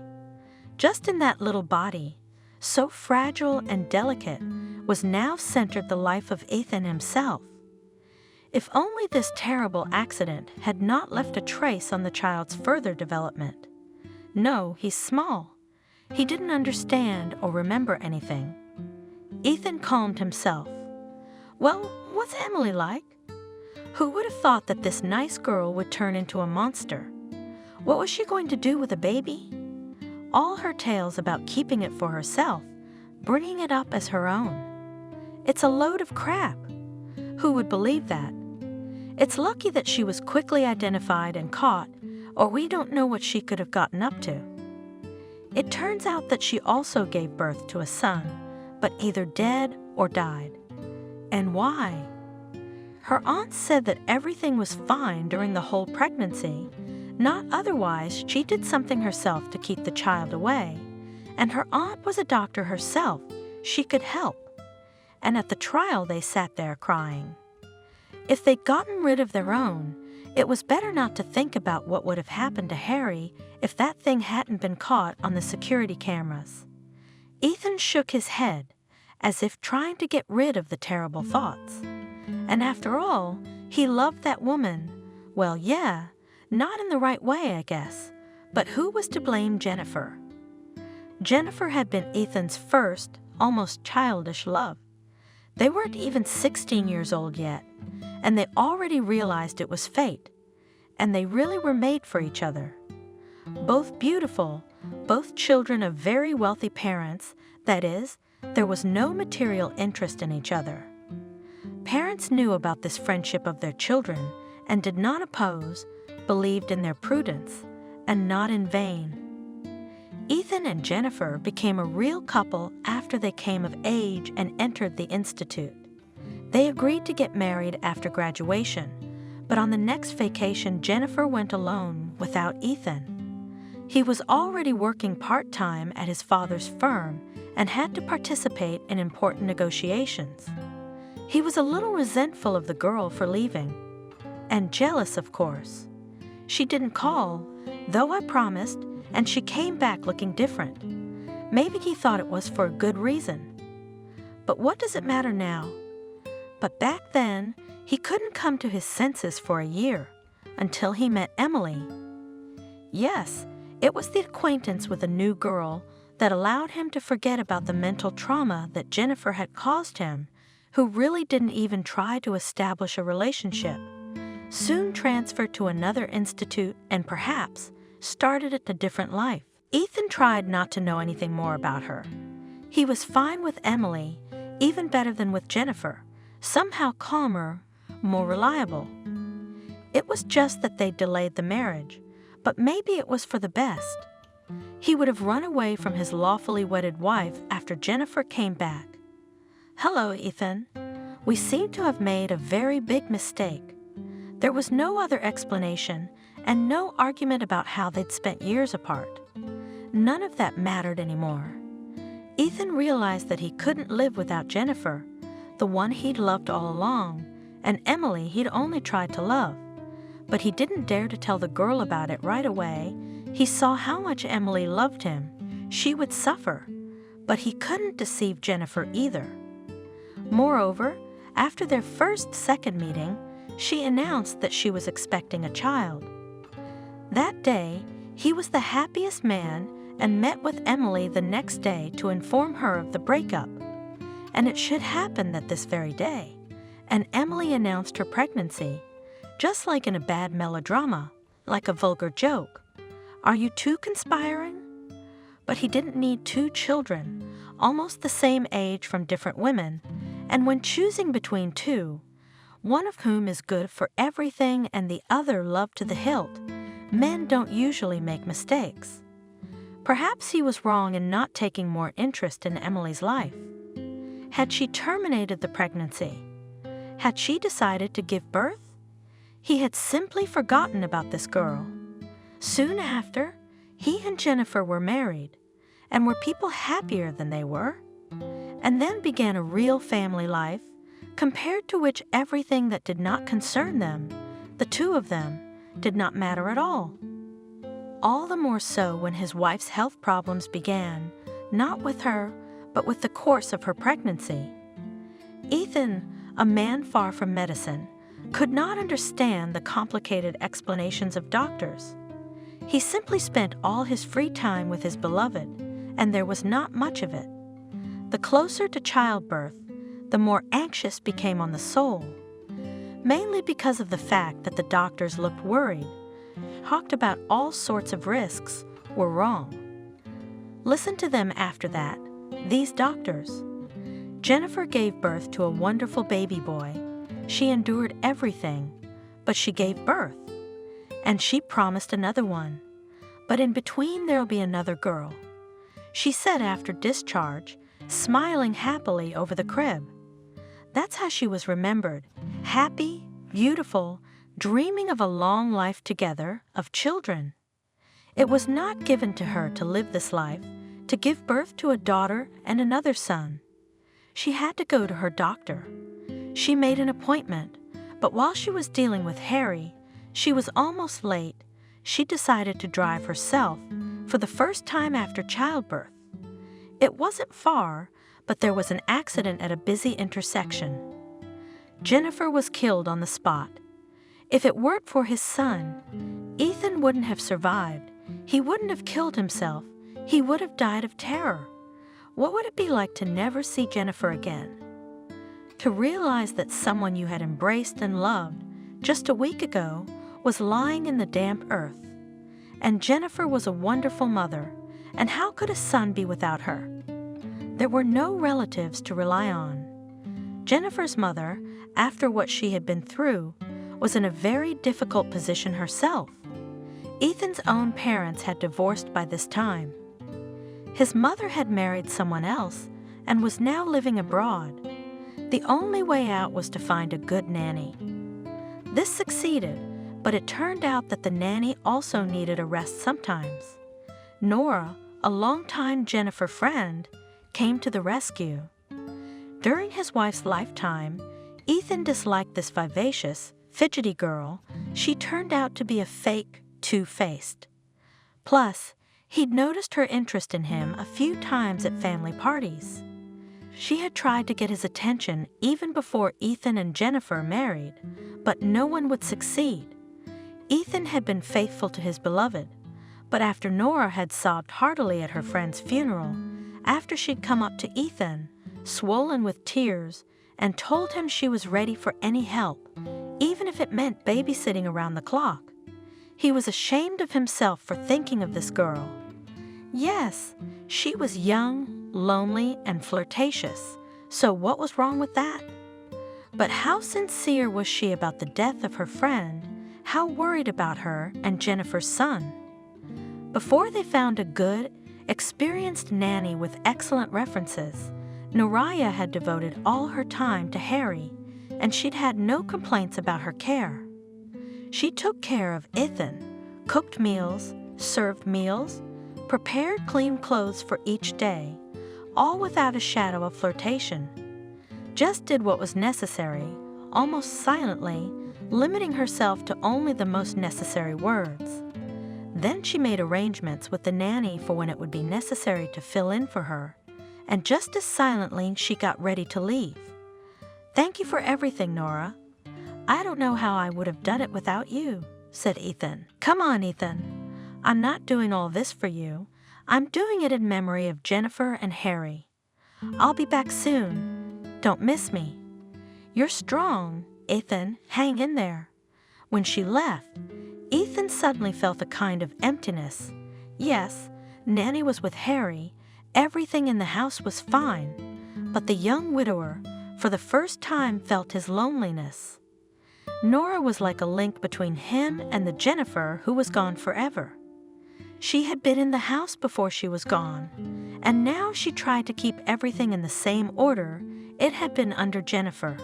Just in that little body, so fragile and delicate, was now centered the life of Ethan himself. If only this terrible accident had not left a trace on the child's further development. No, he's small. He didn't understand or remember anything. Ethan calmed himself. Well, what's Emily like? Who would have thought that this nice girl would turn into a monster? What was she going to do with a baby? All her tales about keeping it for herself, bringing it up as her own. It's a load of crap. Who would believe that? It's lucky that she was quickly identified and caught, or we don't know what she could have gotten up to. It turns out that she also gave birth to a son, but either dead or died. And why? Her aunt said that everything was fine during the whole pregnancy, not otherwise she did something herself to keep the child away, and her aunt was a doctor herself, she could help. And at the trial they sat there crying. If they'd gotten rid of their own, it was better not to think about what would have happened to Harry if that thing hadn't been caught on the security cameras. Ethan shook his head, as if trying to get rid of the terrible thoughts. And after all, he loved that woman. Well, yeah, not in the right way, I guess. But who was to blame Jennifer? Jennifer had been Ethan's first, almost childish love. They weren't even 16 years old yet, and they already realized it was fate. and they really were made for each other. Both beautiful, both children of very wealthy parents, that is, there was no material interest in each other. Parents knew about this friendship of their children and did not oppose, believed in their prudence, and not in vain. Ethan and Jennifer became a real couple after they came of age and entered the institute. They agreed to get married after graduation, but on the next vacation Jennifer went alone without Ethan. He was already working part-time at his father's firm and had to participate in important negotiations. He was a little resentful of the girl for leaving, and jealous, of course. She didn't call, though I promised, and she came back looking different. Maybe he thought it was for a good reason. But what does it matter now? But back then, he couldn't come to his senses for a year, until he met Emily. Yes, it was the acquaintance with a new girl that allowed him to forget about the mental trauma that Jennifer had caused him, who really didn't even try to establish a relationship, soon transferred to another institute and perhaps started a different life. Ethan tried not to know anything more about her. He was fine with Emily, even better than with Jennifer, somehow calmer, more reliable. It was just that they delayed the marriage, but maybe it was for the best. He would have run away from his lawfully wedded wife after Jennifer came back. "Hello, Ethan. We seem to have made a very big mistake." There was no other explanation and no argument about how they'd spent years apart. None of that mattered anymore. Ethan realized that he couldn't live without Jennifer, the one he'd loved all along, and Emily he'd only tried to love. But he didn't dare to tell the girl about it right away. He saw how much Emily loved him. She would suffer, but he couldn't deceive Jennifer either. Moreover, after their second meeting, she announced that she was expecting a child. That day, he was the happiest man and met with Emily the next day to inform her of the breakup. And it should happen that this very day, and Emily announced her pregnancy, just like in a bad melodrama, like a vulgar joke. Are you two conspiring? But he didn't need two children, almost the same age from different women, and when choosing between two, one of whom is good for everything and the other loved to the hilt, men don't usually make mistakes. Perhaps he was wrong in not taking more interest in Emily's life. Had she terminated the pregnancy? Had she decided to give birth? He had simply forgotten about this girl. Soon after, he and Jennifer were married, and were people happier than they were? And then began a real family life, compared to which everything that did not concern them, the two of them, did not matter at all. All the more so when his wife's health problems began, not with her, but with the course of her pregnancy. Ethan, a man far from medicine, could not understand the complicated explanations of doctors. He simply spent all his free time with his beloved, and there was not much of it. The closer to childbirth, the more anxious became on the soul, mainly because of the fact that the doctors looked worried, talked about all sorts of risks, were wrong. Listen to them after that, these doctors. Jennifer gave birth to a wonderful baby boy. She endured everything, but she gave birth. And she promised another one. But in between there'll be another girl. She said after discharge, smiling happily over the crib. That's how she was remembered, happy, beautiful, dreaming of a long life together, of children. It was not given to her to live this life, to give birth to a daughter and another son. She had to go to her doctor. She made an appointment, but while she was dealing with Harry, she was almost late. She decided to drive herself for the first time after childbirth. It wasn't far, but there was an accident at a busy intersection. Jennifer was killed on the spot. If it weren't for his son, Ethan wouldn't have survived. He wouldn't have killed himself. He would have died of terror. What would it be like to never see Jennifer again? To realize that someone you had embraced and loved just a week ago, was lying in the damp earth. And Jennifer was a wonderful mother, and how could a son be without her? There were no relatives to rely on. Jennifer's mother, after what she had been through, was in a very difficult position herself. Ethan's own parents had divorced by this time. His mother had married someone else and was now living abroad. The only way out was to find a good nanny. This succeeded, but it turned out that the nanny also needed a rest sometimes. Nora, a longtime Jennifer friend, came to the rescue. During his wife's lifetime, Ethan disliked this vivacious, fidgety girl. She turned out to be a fake, two-faced. Plus, he'd noticed her interest in him a few times at family parties. She had tried to get his attention even before Ethan and Jennifer married, but no one would succeed. Ethan had been faithful to his beloved, but after Nora had sobbed heartily at her friend's funeral, after she'd come up to Ethan, swollen with tears, and told him she was ready for any help, even if it meant babysitting around the clock, he was ashamed of himself for thinking of this girl. Yes, she was young, lonely, and flirtatious, so what was wrong with that? But how sincere was she about the death of her friend, how worried about her and Jennifer's son? Before they found a good, experienced nanny with excellent references, Noriah had devoted all her time to Harry, and she'd had no complaints about her care. She took care of Ethan, cooked meals, served meals, prepared clean clothes for each day, all without a shadow of flirtation. Just did what was necessary, almost silently, limiting herself to only the most necessary words. Then she made arrangements with the nanny for when it would be necessary to fill in for her, and just as silently she got ready to leave. "Thank you for everything, Nora. I don't know how I would have done it without you," said Ethan. "Come on, Ethan. I'm not doing all this for you. I'm doing it in memory of Jennifer and Harry. I'll be back soon. Don't miss me. You're strong, Ethan. Hang in there." When she left, Ethan suddenly felt a kind of emptiness. Yes, Nanny was with Harry. Everything in the house was fine. But the young widower, for the first time, felt his loneliness. Nora was like a link between him and the Jennifer who was gone forever. She had been in the house before she was gone, and now she tried to keep everything in the same order it had been under Jennifer.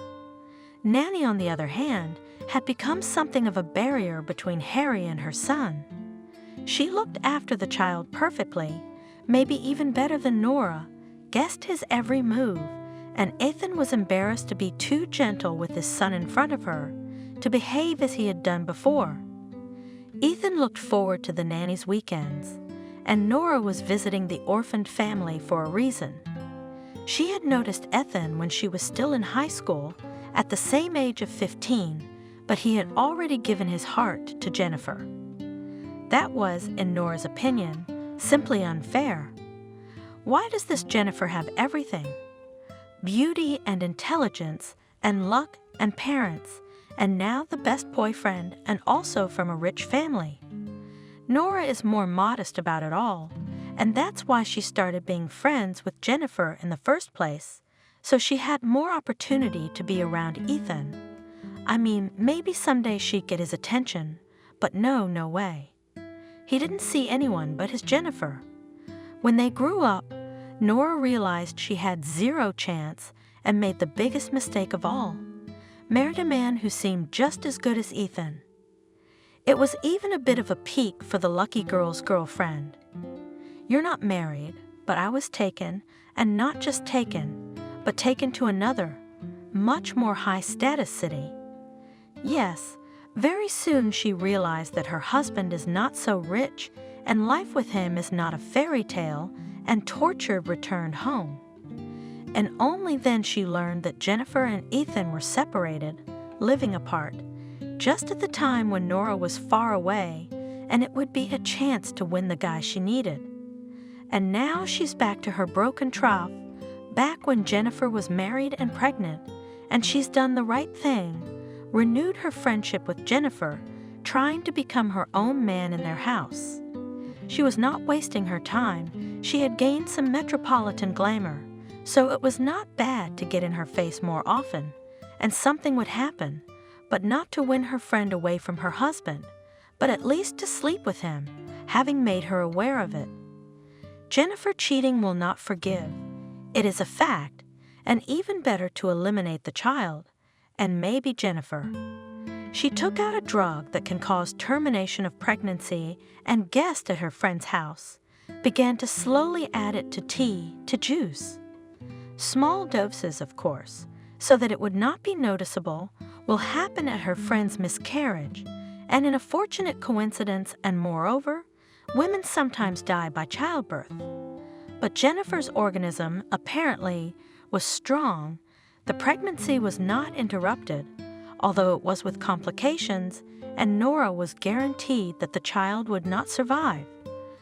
Nanny, on the other hand, had become something of a barrier between Harry and her son. She looked after the child perfectly, maybe even better than Nora, guessed his every move, and Ethan was embarrassed to be too gentle with his son in front of her, to behave as he had done before. Ethan looked forward to the nanny's weekends, and Nora was visiting the orphaned family for a reason. She had noticed Ethan when she was still in high school, at the same age of 15, but he had already given his heart to Jennifer. That was, in Nora's opinion, simply unfair. Why does this Jennifer have everything? Beauty and intelligence and luck and parents, and now the best boyfriend, and also from a rich family. Nora is more modest about it all, and that's why she started being friends with Jennifer in the first place, so she had more opportunity to be around Ethan. I mean, maybe someday she'd get his attention, but no way. He didn't see anyone but his Jennifer. When they grew up, Nora realized she had zero chance and made the biggest mistake of all. Married a man who seemed just as good as Ethan. It was even a bit of a peak for the lucky girl's girlfriend. "You're not married, but I was taken, and not just taken, but taken to another, much more high-status city." Yes, very soon she realized that her husband is not so rich, and life with him is not a fairy tale, and tortured returned home. And only then she learned that Jennifer and Ethan were separated, living apart, just at the time when Nora was far away, and it would be a chance to win the guy she needed. And now she's back to her broken trough, back when Jennifer was married and pregnant, and she's done the right thing, renewed her friendship with Jennifer, trying to become her own man in their house. She was not wasting her time. She had gained some metropolitan glamour, so it was not bad to get in her face more often, and something would happen, but not to win her friend away from her husband, but at least to sleep with him, having made her aware of it. Jennifer cheating will not forgive. It is a fact, and even better to eliminate the child, and maybe Jennifer. She took out a drug that can cause termination of pregnancy and guessed at her friend's house, began to slowly add it to tea, to juice. Small doses, of course, so that it would not be noticeable, will happen at her friend's miscarriage, and in a fortunate coincidence, and moreover, women sometimes die by childbirth. But Jennifer's organism apparently was strong. The pregnancy was not interrupted, although it was with complications, and Nora was guaranteed that the child would not survive.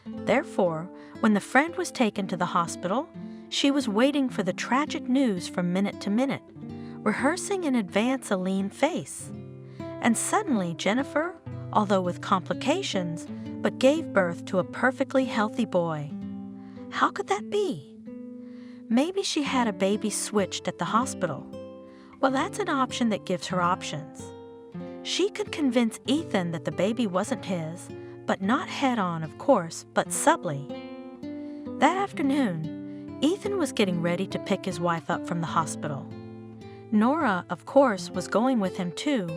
Therefore, when the friend was taken to the hospital, she was waiting for the tragic news from minute to minute, rehearsing in advance a lean face. And suddenly Jennifer, although with complications, but gave birth to a perfectly healthy boy. How could that be? Maybe she had a baby switched at the hospital. Well, that's an option that gives her options. She could convince Ethan that the baby wasn't his, but not head-on, of course, but subtly. That afternoon, Ethan was getting ready to pick his wife up from the hospital. Nora, of course, was going with him too,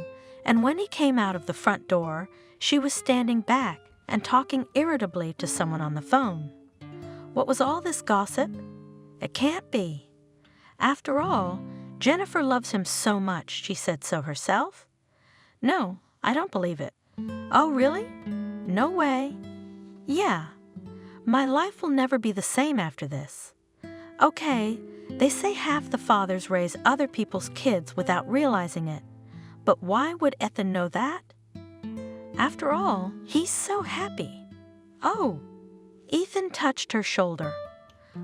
and when he came out of the front door, she was standing back and talking irritably to someone on the phone. What was all this gossip? It can't be. After all, Jennifer loves him so much, she said so herself. No, I don't believe it. Oh, really? No way. Yeah. My life will never be the same after this. Okay, they say half the fathers raise other people's kids without realizing it. But why would Ethan know that? After all, he's so happy. Oh, Ethan touched her shoulder.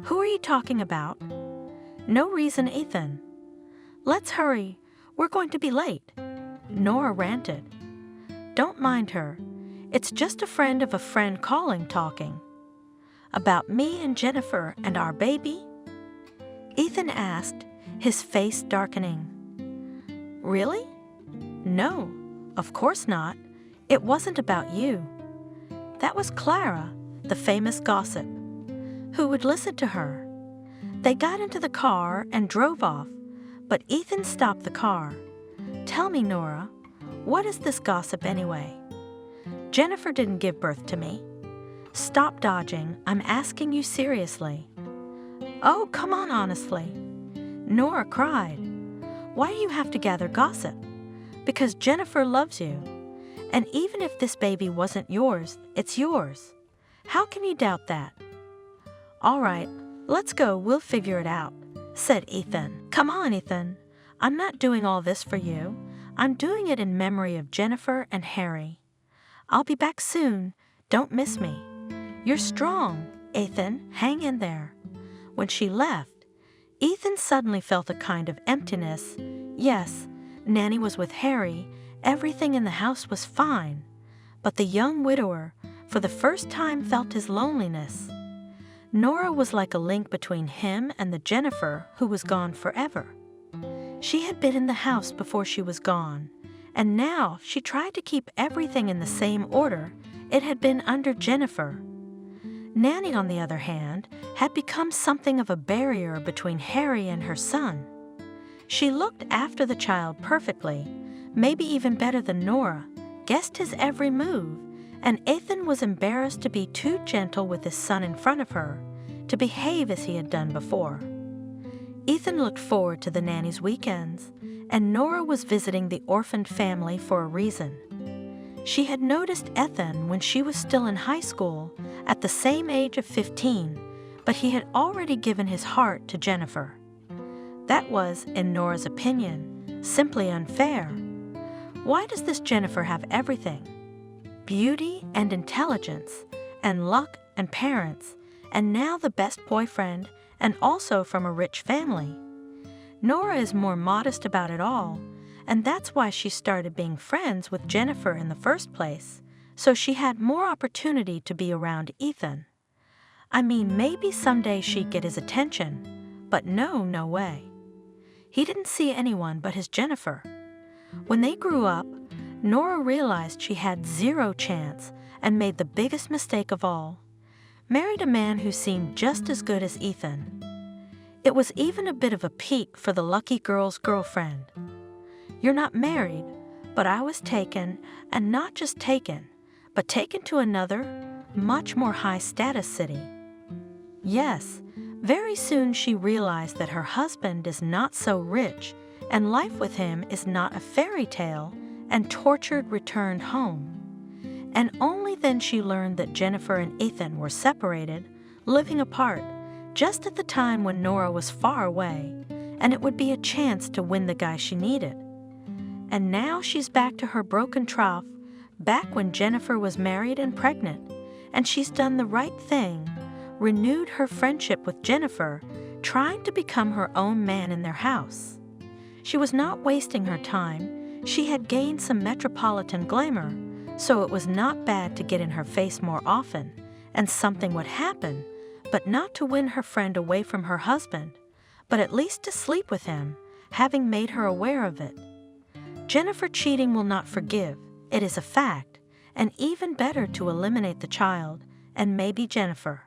Who are you talking about? No reason, Ethan. Let's hurry. We're going to be late. Nora ranted. Don't mind her. It's just a friend of a friend calling talking. About me and Jennifer and our baby? Ethan asked, his face darkening. Really? No, of course not. It wasn't about you. That was Clara, the famous gossip. Who would listen to her? They got into the car and drove off, but Ethan stopped the car. Tell me, Nora, what is this gossip anyway? Jennifer didn't give birth to me. Stop dodging. I'm asking you seriously. Oh, come on, honestly. Nora cried. Why do you have to gather gossip? Because Jennifer loves you. And even if this baby wasn't yours, it's yours. How can you doubt that? All right, let's go. We'll figure it out, said Ethan. Come on, Ethan. I'm not doing all this for you. I'm doing it in memory of Jennifer and Harry. I'll be back soon. Don't miss me. You're strong, Ethan. Hang in there. When she left, Ethan suddenly felt a kind of emptiness. Yes, Nanny was with Harry. Everything in the house was fine. But the young widower, for the first time, felt his loneliness. Nora was like a link between him and the Jennifer who was gone forever. She had been in the house before she was gone, and now she tried to keep everything in the same order it had been under Jennifer. Nanny, on the other hand, had become something of a barrier between Harry and her son. She looked after the child perfectly, maybe even better than Nora, guessed his every move, and Ethan was embarrassed to be too gentle with his son in front of her, to behave as he had done before. Ethan looked forward to the nanny's weekends, and Nora was visiting the orphaned family for a reason. She had noticed Ethan when she was still in high school, at the same age of 15, but he had already given his heart to Jennifer. That was, in Nora's opinion, simply unfair. Why does this Jennifer have everything? Beauty and intelligence, and luck and parents, and now the best boyfriend, and also from a rich family. Nora is more modest about it all, and that's why she started being friends with Jennifer in the first place, so she had more opportunity to be around Ethan. I mean, maybe someday she'd get his attention, but no way. He didn't see anyone but his Jennifer. When they grew up, Nora realized she had zero chance and made the biggest mistake of all. Married a man who seemed just as good as Ethan. It was even a bit of a peak for the lucky girl's girlfriend. You're not married, but I was taken, and not just taken, but taken to another, much more high-status city. Yes, very soon she realized that her husband is not so rich, and life with him is not a fairy tale, and tortured returned home. And only then she learned that Jennifer and Ethan were separated, living apart, just at the time when Nora was far away, and it would be a chance to win the guy she needed. And now she's back to her broken trough, back when Jennifer was married and pregnant, and she's done the right thing, renewed her friendship with Jennifer, trying to become her own man in their house. She was not wasting her time. She had gained some metropolitan glamour, so it was not bad to get in her face more often, and something would happen, but not to win her friend away from her husband, but at least to sleep with him, having made her aware of it. Jennifer cheating will not forgive, it is a fact, and even better to eliminate the child, and maybe Jennifer.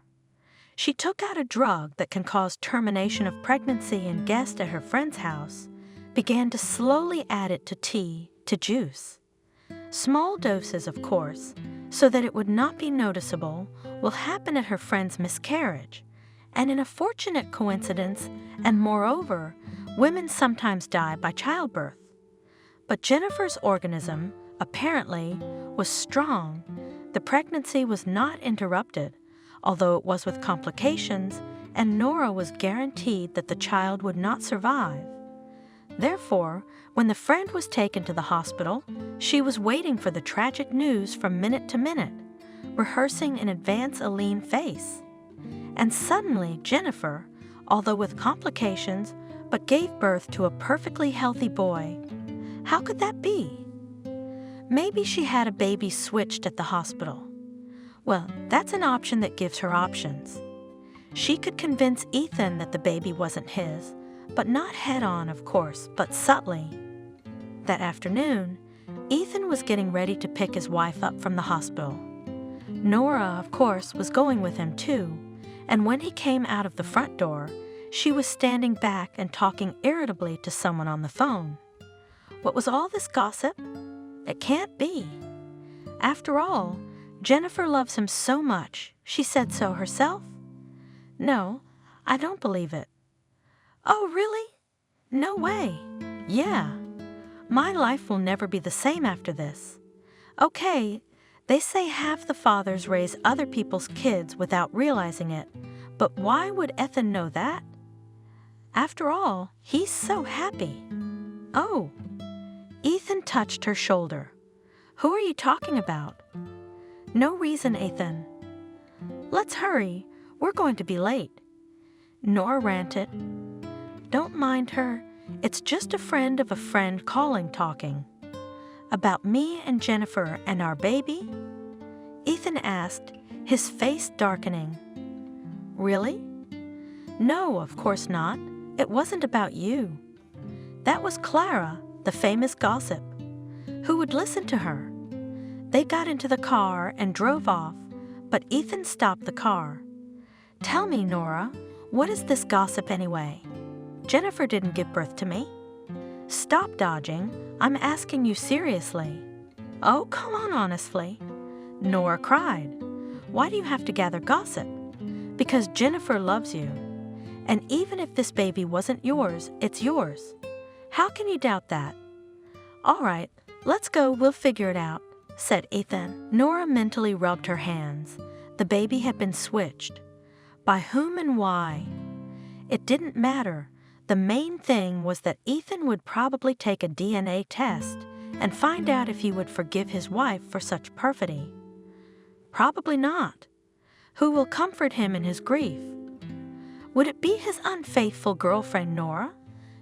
She took out a drug that can cause termination of pregnancy and guest at her friend's house, began to slowly add it to tea, to juice. Small doses, of course, so that it would not be noticeable, will happen at her friend's miscarriage, and in a fortunate coincidence, and moreover, women sometimes die by childbirth. But Jennifer's organism, apparently, was strong. The pregnancy was not interrupted, although it was with complications, and Nora was guaranteed that the child would not survive. Therefore, when the friend was taken to the hospital, she was waiting for the tragic news from minute to minute, rehearsing in advance a lean face. And suddenly Jennifer, although with complications, but gave birth to a perfectly healthy boy. How could that be? Maybe she had a baby switched at the hospital. Well, that's an option that gives her options. She could convince Ethan that the baby wasn't his, but not head-on, of course, but subtly. That afternoon, Ethan was getting ready to pick his wife up from the hospital. Nora, of course, was going with him too, and when he came out of the front door, she was standing back and talking irritably to someone on the phone. What was all this gossip? It can't be. After all, Jennifer loves him so much. She said so herself. No, I don't believe it. Oh, really? No way. Yeah. My life will never be the same after this. Okay, they say half the fathers raise other people's kids without realizing it, but why would Ethan know that? After all, he's so happy. Oh. Ethan touched her shoulder. Who are you talking about? No reason, Ethan. Let's hurry. We're going to be late. Nora ranted. Don't mind her. It's just a friend of a friend calling talking. About me and Jennifer and our baby? Ethan asked, his face darkening. Really? No, of course not. It wasn't about you. That was Clara, the famous gossip. Who would listen to her? They got into the car and drove off, but Ethan stopped the car. Tell me, Nora, what is this gossip anyway? Jennifer didn't give birth to me. Stop dodging. I'm asking you seriously. Oh, come on, honestly. Nora cried. Why do you have to gather gossip? Because Jennifer loves you. And even if this baby wasn't yours, it's yours. How can you doubt that? All right, let's go. We'll figure it out, said Ethan. Nora mentally rubbed her hands. The baby had been switched. By whom and why? It didn't matter. The main thing was that Ethan would probably take a DNA test and find out if he would forgive his wife for such perfidy. Probably not. Who will comfort him in his grief? Would it be his unfaithful girlfriend, Nora?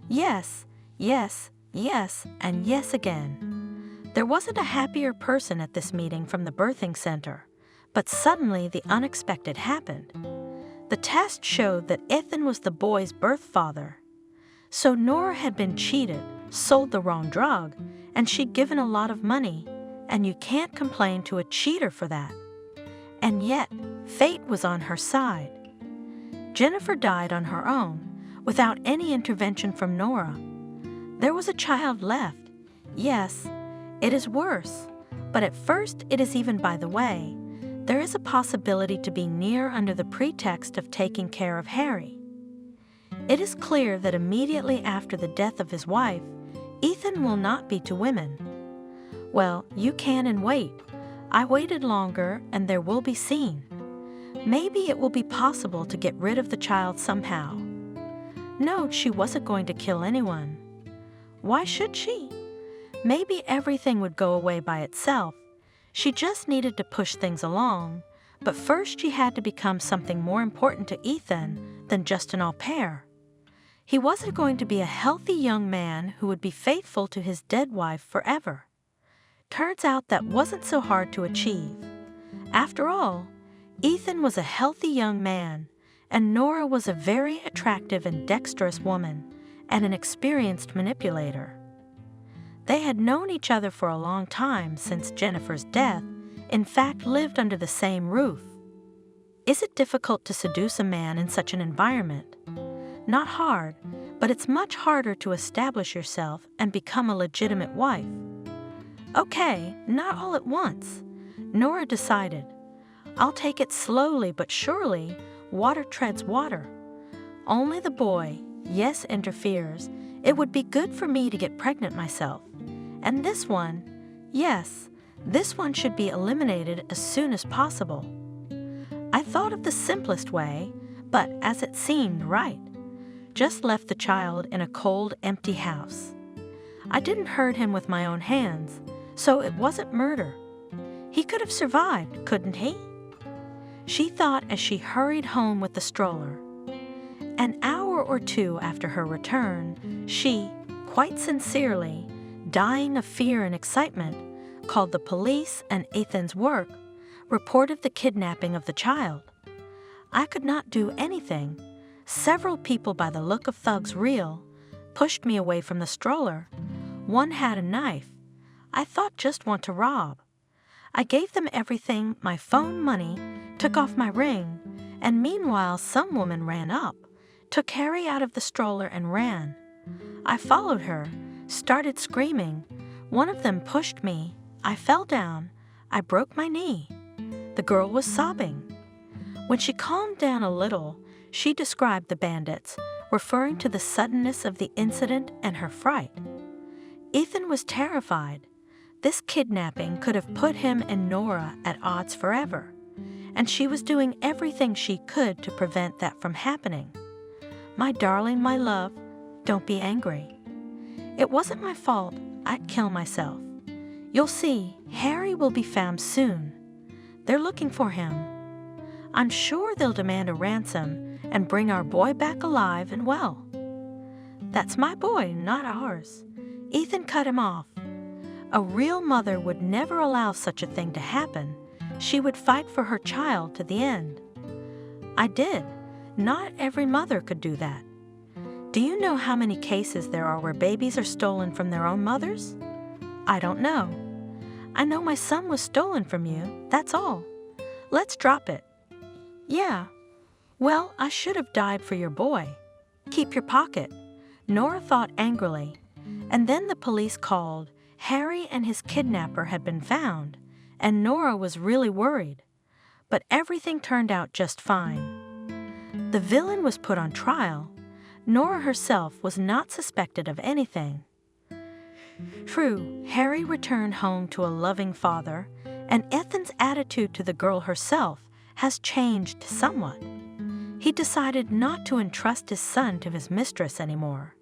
Yes, yes, and yes again. There wasn't a happier person at this meeting from the birthing center, but suddenly the unexpected happened. The test showed that Ethan was the boy's birth father. So Nora had been cheated, sold the wrong drug, and she'd given a lot of money, and you can't complain to a cheater for that. And yet, fate was on her side. Jennifer died on her own, without any intervention from Nora. There was a child left. Yes, it is worse, but at first it is even by the way. There is a possibility to be near under the pretext of taking care of Harry. It is clear that immediately after the death of his wife, Ethan will not be to women. Well, you can and wait. I waited longer, and there will be seen. Maybe it will be possible to get rid of the child somehow. No, she wasn't going to kill anyone. Why should she? Maybe everything would go away by itself. She just needed to push things along, but first she had to become something more important to Ethan than just an au pair. He wasn't going to be a healthy young man who would be faithful to his dead wife forever. Turns out that wasn't so hard to achieve. After all, Ethan was a healthy young man, and Nora was a very attractive and dexterous woman, and an experienced manipulator. They had known each other for a long time since Jennifer's death, in fact lived under the same roof. Is it difficult to seduce a man in such an environment? Not hard, but it's much harder to establish yourself and become a legitimate wife. Okay, not all at once. Nora decided, I'll take it slowly but surely, water treads water. Only the boy, yes, interferes. It would be good for me to get pregnant myself. And this one, yes, this one should be eliminated as soon as possible. I thought of the simplest way, but as it seemed right. Just left the child in a cold, empty house. I didn't hurt him with my own hands, so it wasn't murder. He could have survived, couldn't he? She thought as she hurried home with the stroller. An hour or two after her return, she, quite sincerely, dying of fear and excitement, called the police and Ethan's work, reported the kidnapping of the child. I could not do anything. Several people, by the look of thugs real, pushed me away from the stroller. One had a knife. I thought just want to rob. I gave them everything, my phone, money, took off my ring, and meanwhile some woman ran up, took Harry out of the stroller and ran. I followed her, started screaming. One of them pushed me. I fell down. I broke my knee. The girl was sobbing. When she calmed down a little, she described the bandits, referring to the suddenness of the incident and her fright. Ethan was terrified. This kidnapping could have put him and Nora at odds forever, and she was doing everything she could to prevent that from happening. My darling, my love, don't be angry. It wasn't my fault. I'd kill myself. You'll see, Harry will be found soon. They're looking for him. I'm sure they'll demand a ransom and bring our boy back alive and well. That's my boy, not ours. Ethan cut him off. A real mother would never allow such a thing to happen. She would fight for her child to the end. I did. Not every mother could do that. Do you know how many cases there are where babies are stolen from their own mothers? I don't know. I know my son was stolen from you, that's all. Let's drop it. Yeah. Well, I should have died for your boy. Keep your pocket. Nora thought angrily. And then the police called. Harry and his kidnapper had been found, and Nora was really worried. But everything turned out just fine. The villain was put on trial. Nora herself was not suspected of anything. True, Harry returned home to a loving father, and Ethan's attitude to the girl herself has changed somewhat. He decided not to entrust his son to his mistress anymore.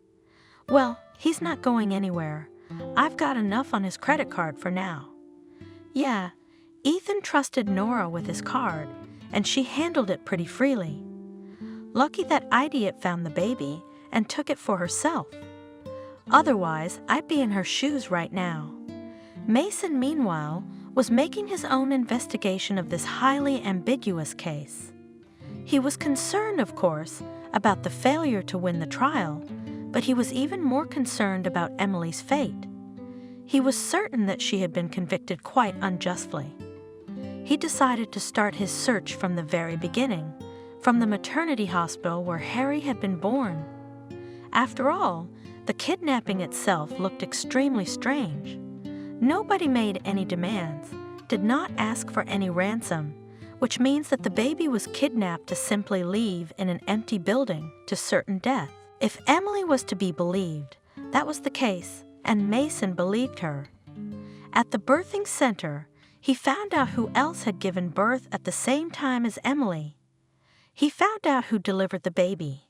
Well, he's not going anywhere. I've got enough on his credit card for now. Yeah, Ethan trusted Nora with his card, and she handled it pretty freely. Lucky that idiot found the baby and took it for herself. Otherwise, I'd be in her shoes right now. Mason, meanwhile, was making his own investigation of this highly ambiguous case. He was concerned, of course, about the failure to win the trial, but he was even more concerned about Emily's fate. He was certain that she had been convicted quite unjustly. He decided to start his search from the very beginning, from the maternity hospital where Harry had been born. After all, the kidnapping itself looked extremely strange. Nobody made any demands, did not ask for any ransom, which means that the baby was kidnapped to simply leave in an empty building to certain death. If Emily was to be believed, that was the case, and Mason believed her. At the birthing center, he found out who else had given birth at the same time as Emily. He found out who delivered the baby.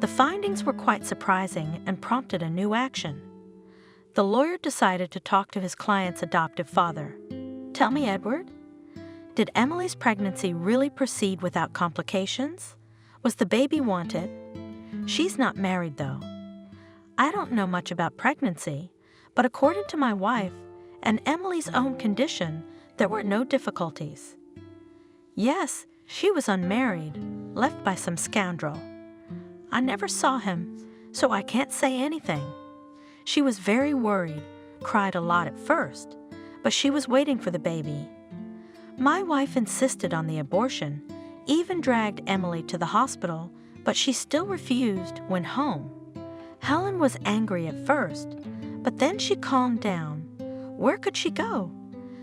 The findings were quite surprising and prompted a new action. The lawyer decided to talk to his client's adoptive father. "Tell me, Edward, did Emily's pregnancy really proceed without complications? Was the baby wanted? She's not married, though. I don't know much about pregnancy, but according to my wife and Emily's own condition, there were no difficulties." "Yes, she was unmarried, left by some scoundrel. I never saw him, so I can't say anything. She was very worried, cried a lot at first, but she was waiting for the baby. My wife insisted on the abortion, even dragged Emily to the hospital, but she still refused when home. Helen was angry at first, but then she calmed down. Where could she go?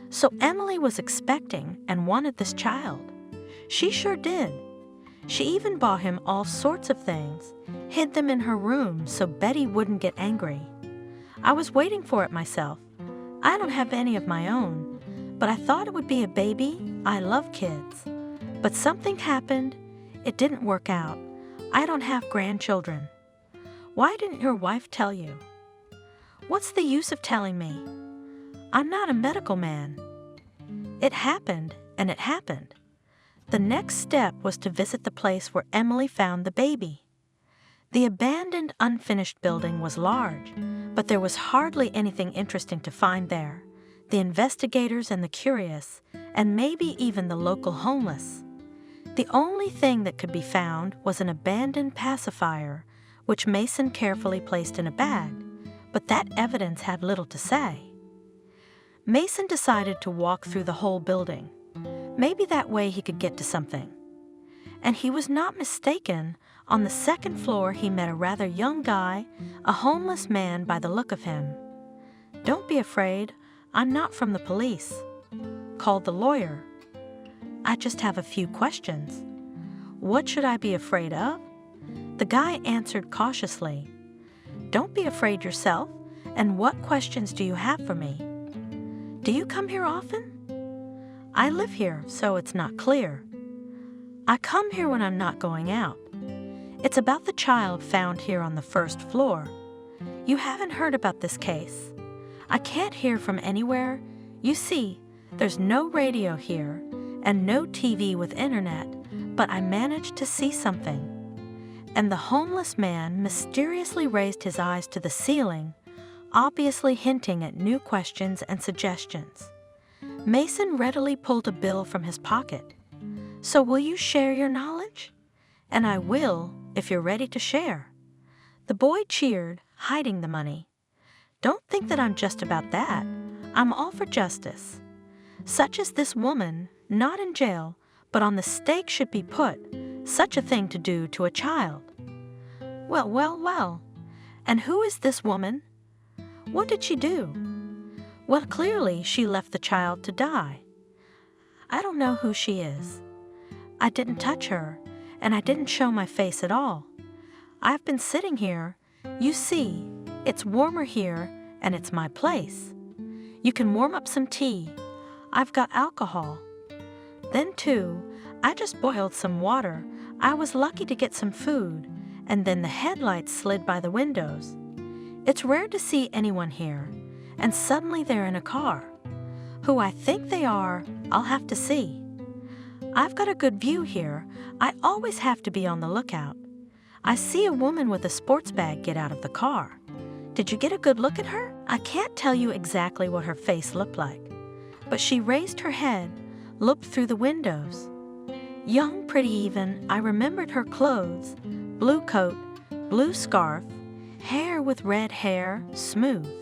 So Emily was expecting and wanted this child. She sure did. She even bought him all sorts of things, hid them in her room so Betty wouldn't get angry. I was waiting for it myself. I don't have any of my own, but I thought it would be a baby. I love kids. But something happened. It didn't work out. I don't have grandchildren. Why didn't your wife tell you?" "What's the use of telling me? I'm not a medical man." It happened, and it happened. The next step was to visit the place where Emily found the baby. The abandoned, unfinished building was large, but there was hardly anything interesting to find there. The investigators and the curious, and maybe even the local homeless. The only thing that could be found was an abandoned pacifier, which Mason carefully placed in a bag, but that evidence had little to say. Mason decided to walk through the whole building. Maybe that way he could get to something. And he was not mistaken. On the second floor, he met a rather young guy, a homeless man by the look of him. "Don't be afraid. I'm not from the police," called the lawyer. "I just have a few questions." "What should I be afraid of?" The guy answered cautiously. "Don't be afraid yourself. And what questions do you have for me?" "Do you come here often?" "I live here, so it's not clear." "I come here when I'm not going out. It's about the child found here on the first floor. You haven't heard about this case. I can't hear from anywhere. You see, there's no radio here and no TV with internet, but I managed to see something." And the homeless man mysteriously raised his eyes to the ceiling, obviously hinting at new questions and suggestions. Mason readily pulled a bill from his pocket. "So will you share your knowledge?" "And I will, if you're ready to share." The boy cheered, hiding the money. "Don't think that I'm just about that. I'm all for justice. Such as this woman, not in jail, but on the stake should be put, such a thing to do to a child." "Well, well, well. And who is this woman? What did she do?" "Well, clearly she left the child to die. I don't know who she is. I didn't touch her, and I didn't show my face at all. I've been sitting here. You see, it's warmer here, and it's my place. You can warm up some tea. I've got alcohol. Then, too, I just boiled some water. I was lucky to get some food, and then the headlights slid by the windows. It's rare to see anyone here, and suddenly they're in a car. Who I think they are, I'll have to see. I've got a good view here. I always have to be on the lookout. I see a woman with a sports bag get out of the car. Did you get a good look at her? I can't tell you exactly what her face looked like, but she raised her head, looked through the windows. Young, pretty even, I remembered her clothes, blue coat, blue scarf, hair with red hair, smooth,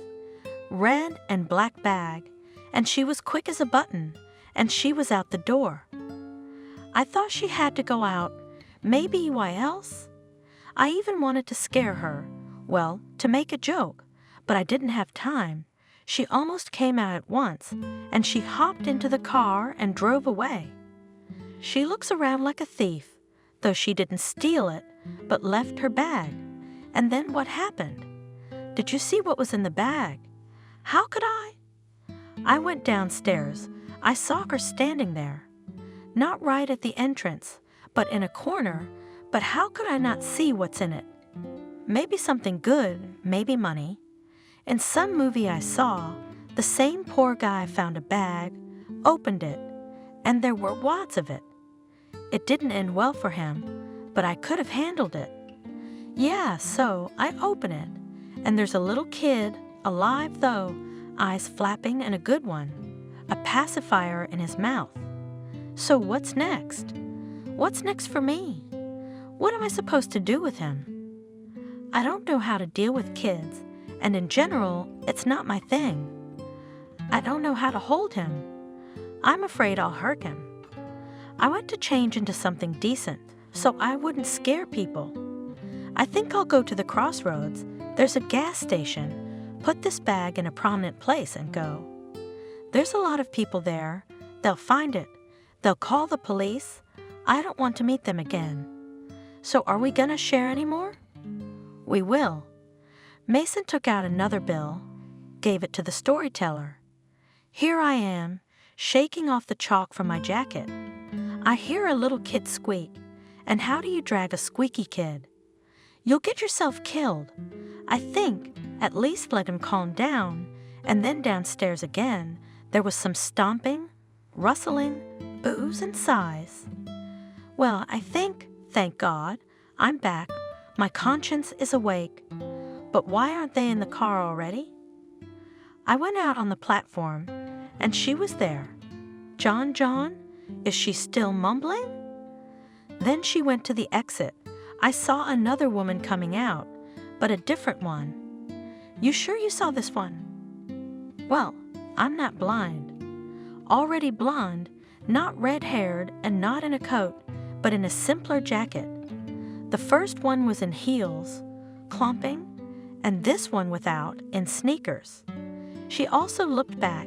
red and black bag, and she was quick as a button, and she was out the door. I thought she had to go out, maybe why else? I even wanted to scare her, well, to make a joke, but I didn't have time. She almost came out at once, and she hopped into the car and drove away. She looks around like a thief, though she didn't steal it, but left her bag. And then what happened? Did you see what was in the bag? How could I? I went downstairs. I saw her standing there. Not right at the entrance, but in a corner, but how could I not see what's in it? Maybe something good, maybe money. In some movie I saw, the same poor guy found a bag, opened it, and there were wads of it. It didn't end well for him, but I could have handled it. Yeah, so I open it, and there's a little kid, alive though, eyes flapping and a good one, a pacifier in his mouth. So what's next? What's next for me? What am I supposed to do with him? I don't know how to deal with kids, and in general, it's not my thing. I don't know how to hold him. I'm afraid I'll hurt him. I went to change into something decent, so I wouldn't scare people. I think I'll go to the crossroads. There's a gas station. Put this bag in a prominent place and go. There's a lot of people there. They'll find it. They'll call the police. I don't want to meet them again. So are we gonna share anymore? We will. Mason took out another bill, gave it to the storyteller. Here I am, shaking off the chalk from my jacket. I hear a little kid squeak, and how do you drag a squeaky kid? You'll get yourself killed. I think, at least let him calm down, and then downstairs again, there was some stomping, rustling, boos and sighs. Well, I think, thank God, I'm back. My conscience is awake. But why aren't they in the car already? I went out on the platform, and she was there. John, is she still mumbling? Then she went to the exit. I saw another woman coming out, but a different one. You sure you saw this one? Well, I'm not blind. Already blonde, not red-haired and not in a coat, but in a simpler jacket. The first one was in heels, clomping, and this one without, in sneakers. She also looked back,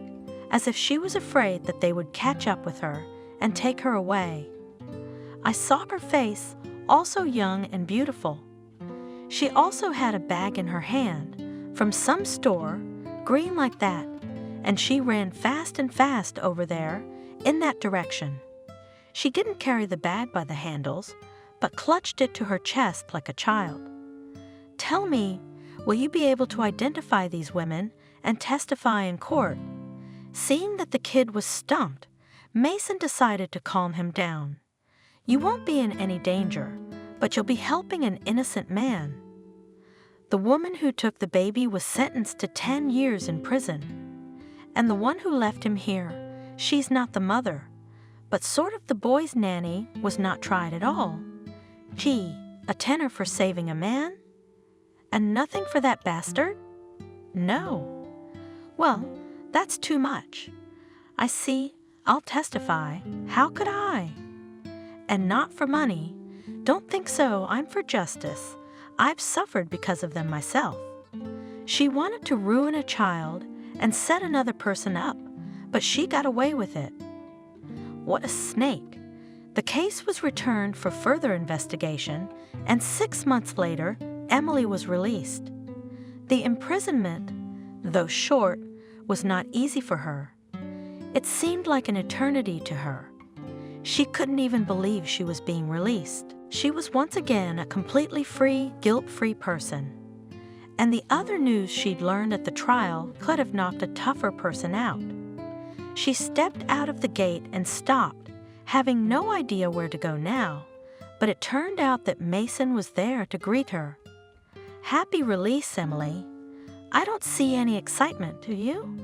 as if she was afraid that they would catch up with her and take her away. I saw her face, also young and beautiful. She also had a bag in her hand, from some store, green like that, and she ran fast and fast over there, in that direction. She didn't carry the bag by the handles, but clutched it to her chest like a child. Tell me, will you be able to identify these women and testify in court? Seeing that the kid was stumped, Mason decided to calm him down. You won't be in any danger, but you'll be helping an innocent man. The woman who took the baby was sentenced to 10 years in prison. And the one who left him here, she's not the mother, but sort of the boy's nanny, was not tried at all. Gee, a tenner for saving a man? And nothing for that bastard? No. Well, that's too much. I see, I'll testify. How could I? And not for money. Don't think so, I'm for justice. I've suffered because of them myself. She wanted to ruin a child and set another person up, but she got away with it. What a snake. The case was returned for further investigation, and 6 months later, Emily was released. The imprisonment, though short, was not easy for her. It seemed like an eternity to her. She couldn't even believe she was being released. She was once again a completely free, guilt-free person. And the other news she'd learned at the trial could have knocked a tougher person out. She stepped out of the gate and stopped, having no idea where to go now, but it turned out that Mason was there to greet her. Happy release, Emily. I don't see any excitement, do you?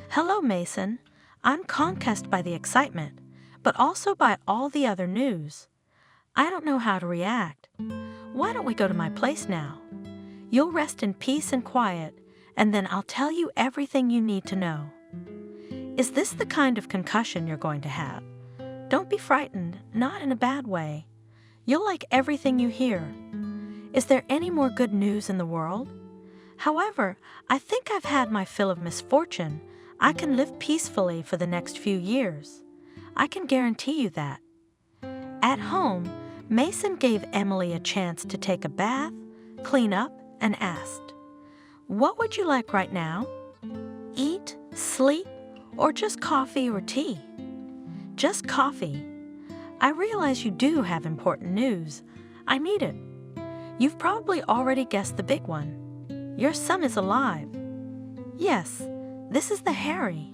Hello, Mason. I'm concussed by the excitement, but also by all the other news. I don't know how to react. Why don't we go to my place now? You'll rest in peace and quiet, and then I'll tell you everything you need to know. Is this the kind of concussion you're going to have? Don't be frightened, not in a bad way. You'll like everything you hear. Is there any more good news in the world? However, I think I've had my fill of misfortune. I can live peacefully for the next few years. I can guarantee you that. At home, Mason gave Emily a chance to take a bath, clean up, and asked, "What would you like right now? Eat, sleep, or just coffee or tea?" "Just coffee. I realize you do have important news. I need it. You've probably already guessed the big one. Your son is alive." "Yes, this is the Harry."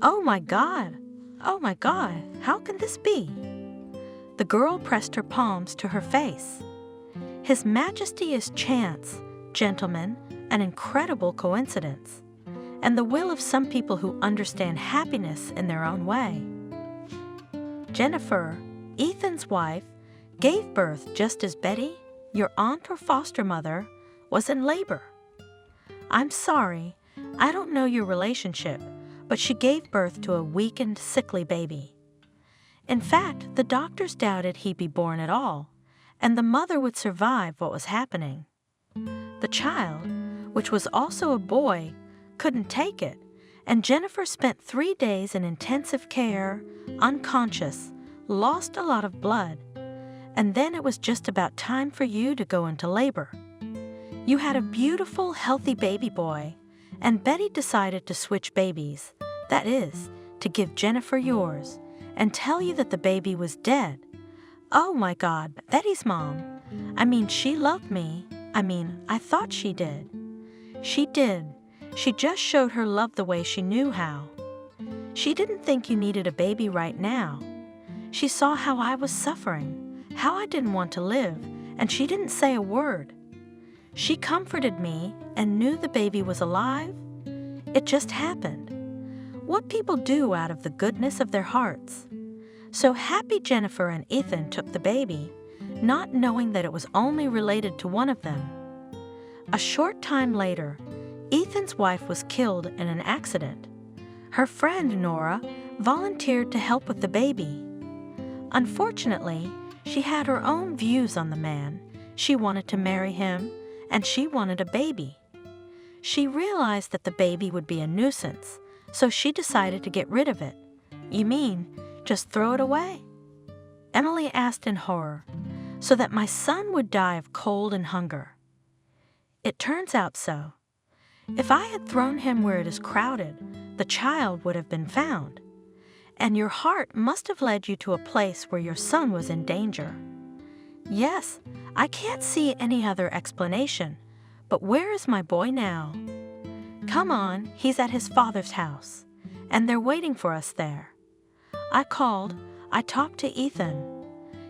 Oh my God, how can this be?" The girl pressed her palms to her face. "His Majesty is chance, gentlemen, an incredible coincidence, and the will of some people who understand happiness in their own way." Jennifer, Ethan's wife, gave birth just as Betty, your aunt or foster mother, was in labor. I'm sorry, I don't know your relationship, but she gave birth to a weakened, sickly baby. In fact, the doctors doubted he'd be born at all, and the mother would survive what was happening. The child, which was also a boy, couldn't take it, and Jennifer spent 3 days in intensive care, unconscious, lost a lot of blood, and then it was just about time for you to go into labor. You had a beautiful, healthy baby boy, and Betty decided to switch babies, that is, to give Jennifer yours, and tell you that the baby was dead. Oh my God, Betty's mom. She loved me. I thought she did. She did. She just showed her love the way she knew how. She didn't think you needed a baby right now. She saw how I was suffering, how I didn't want to live, and she didn't say a word. She comforted me and knew the baby was alive. It just happened. What people do out of the goodness of their hearts. So happy Jennifer and Ethan took the baby, not knowing that it was only related to one of them. A short time later, Ethan's wife was killed in an accident. Her friend, Nora, volunteered to help with the baby. Unfortunately, she had her own views on the man. She wanted to marry him, and she wanted a baby. She realized that the baby would be a nuisance, so she decided to get rid of it. You mean, just throw it away? Emily asked in horror, so that my son would die of cold and hunger. It turns out so. If I had thrown him where it is crowded, the child would have been found. And your heart must have led you to a place where your son was in danger. Yes, I can't see any other explanation, but where is my boy now? Come on, he's at his father's house, and they're waiting for us there. I talked to Ethan.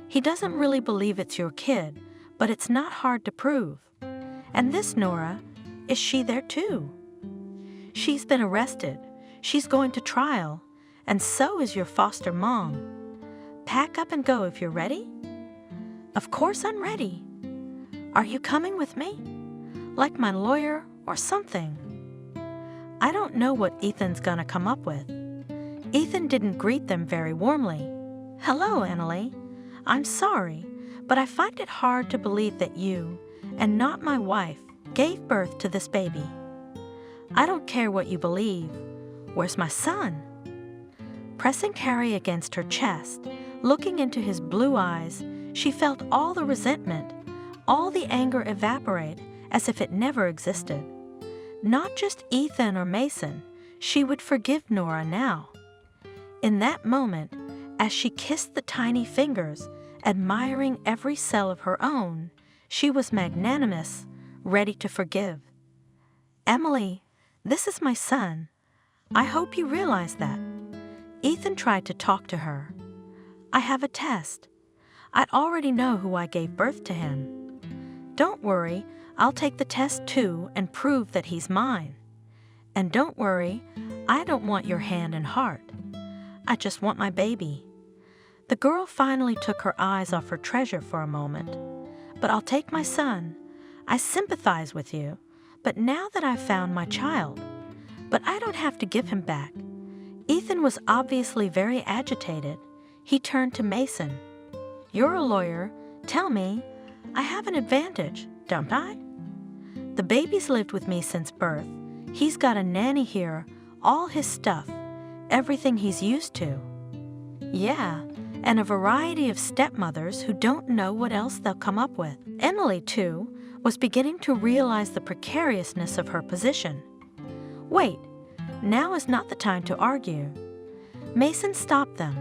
He doesn't really believe it's your kid, but it's not hard to prove. And this Nora, is she there too? She's been arrested. She's going to trial, and so is your foster mom. Pack up and go if you're ready. Of course I'm ready. Are you coming with me? Like my lawyer or something? I don't know what Ethan's gonna come up with. Ethan didn't greet them very warmly. Hello, Annalie. I'm sorry, but I find it hard to believe that you, and not my wife, gave birth to this baby. I don't care what you believe. Where's my son? Pressing Harry against her chest, looking into his blue eyes, she felt all the resentment, all the anger evaporate as if it never existed. Not just Ethan or Mason, she would forgive Nora now. In that moment, as she kissed the tiny fingers, admiring every cell of her own, she was magnanimous, ready to forgive. Emily, this is my son. I hope you realize that. Ethan tried to talk to her. I have a test. I already know who I gave birth to him. Don't worry, I'll take the test too and prove that he's mine. And don't worry, I don't want your hand and heart. I just want my baby." The girl finally took her eyes off her treasure for a moment. "But I'll take my son. I sympathize with you, but now that I've found my child, but I don't have to give him back." Ethan was obviously very agitated. He turned to Mason. "You're a lawyer. Tell me, I have an advantage, don't I? The baby's lived with me since birth. He's got a nanny here, all his stuff, everything he's used to." "Yeah, and a variety of stepmothers who don't know what else they'll come up with." Emily, too, was beginning to realize the precariousness of her position. "Wait, now is not the time to argue." Mason stopped them.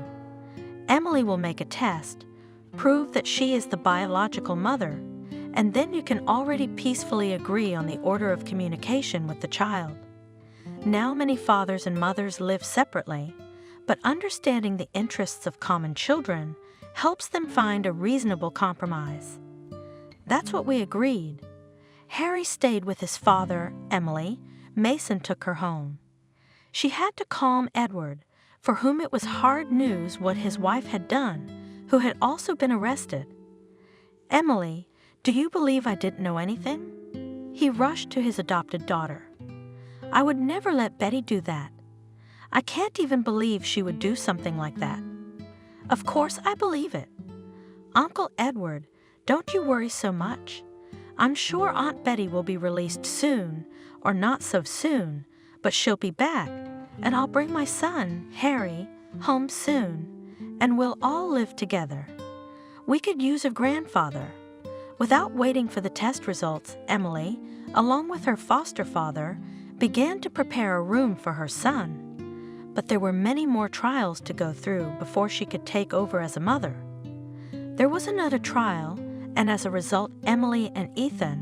"Emily will make a test, prove that she is the biological mother, and then you can already peacefully agree on the order of communication with the child. Now many fathers and mothers live separately, but understanding the interests of common children helps them find a reasonable compromise." That's what we agreed. Harry stayed with his father, Emily. Mason took her home. She had to calm Edward, for whom it was hard news what his wife had done, who had also been arrested. "Emily, do you believe I didn't know anything?" He rushed to his adopted daughter. "I would never let Betty do that. I can't even believe she would do something like that." "Of course I believe it. Uncle Edward, don't you worry so much. I'm sure Aunt Betty will be released soon, or not so soon, but she'll be back, and I'll bring my son, Harry, home soon, and we'll all live together. We could use a grandfather." Without waiting for the test results, Emily, along with her foster father, began to prepare a room for her son. But there were many more trials to go through before she could take over as a mother. There was another trial, and as a result, Emily and Ethan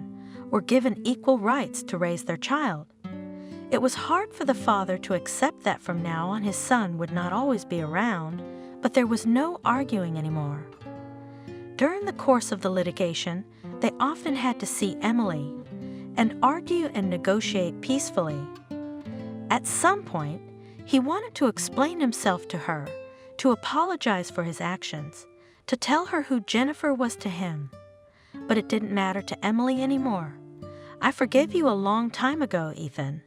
were given equal rights to raise their child. It was hard for the father to accept that from now on his son would not always be around, but there was no arguing anymore. During the course of the litigation, they often had to see Emily and argue and negotiate peacefully. At some point, he wanted to explain himself to her, to apologize for his actions, to tell her who Jennifer was to him. But it didn't matter to Emily anymore. "I forgave you a long time ago, Ethan.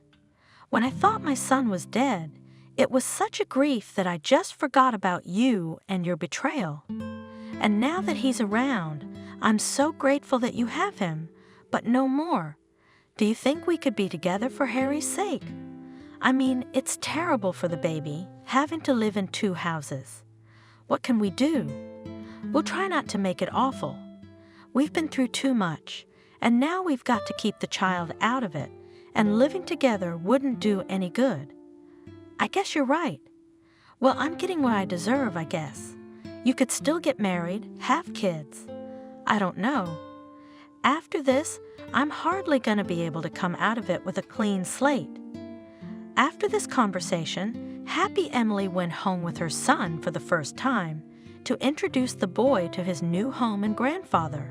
When I thought my son was dead, it was such a grief that I just forgot about you and your betrayal. And now that he's around, I'm so grateful that you have him, but no more. Do you think we could be together for Harry's sake? I mean, it's terrible for the baby, having to live in 2 houses. What can we do? We'll try not to make it awful. We've been through too much, and now we've got to keep the child out of it, and living together wouldn't do any good." "I guess you're right. Well, I'm getting what I deserve, I guess. You could still get married, have kids. I don't know. After this, I'm hardly going to be able to come out of it with a clean slate." After this conversation, happy Emily went home with her son for the first time to introduce the boy to his new home and grandfather.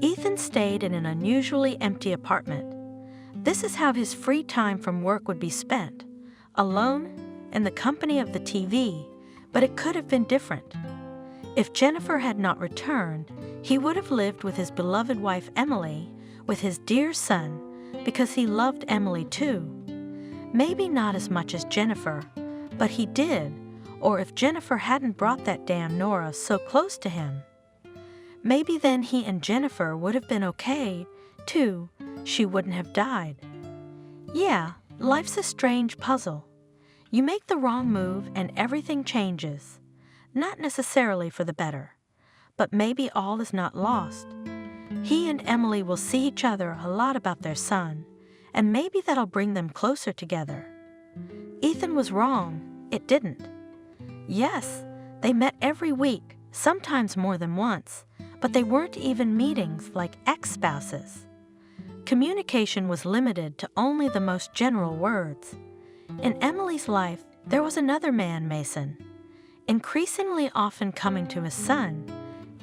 Ethan stayed in an unusually empty apartment. This is how his free time from work would be spent, alone, in the company of the TV, but it could have been different. If Jennifer had not returned, he would have lived with his beloved wife Emily, with his dear son, because he loved Emily too. Maybe not as much as Jennifer, but he did, or if Jennifer hadn't brought that damn Nora so close to him. Maybe then he and Jennifer would have been okay, too. She wouldn't have died. Yeah, life's a strange puzzle. You make the wrong move and everything changes. Not necessarily for the better, but maybe all is not lost. He and Emily will see each other a lot about their son, and maybe that'll bring them closer together. Ethan was wrong. It didn't. Yes, they met every week, sometimes more than once, but they weren't even meetings like ex-spouses. Communication was limited to only the most general words. In Emily's life, there was another man, Mason. Increasingly often coming to his son,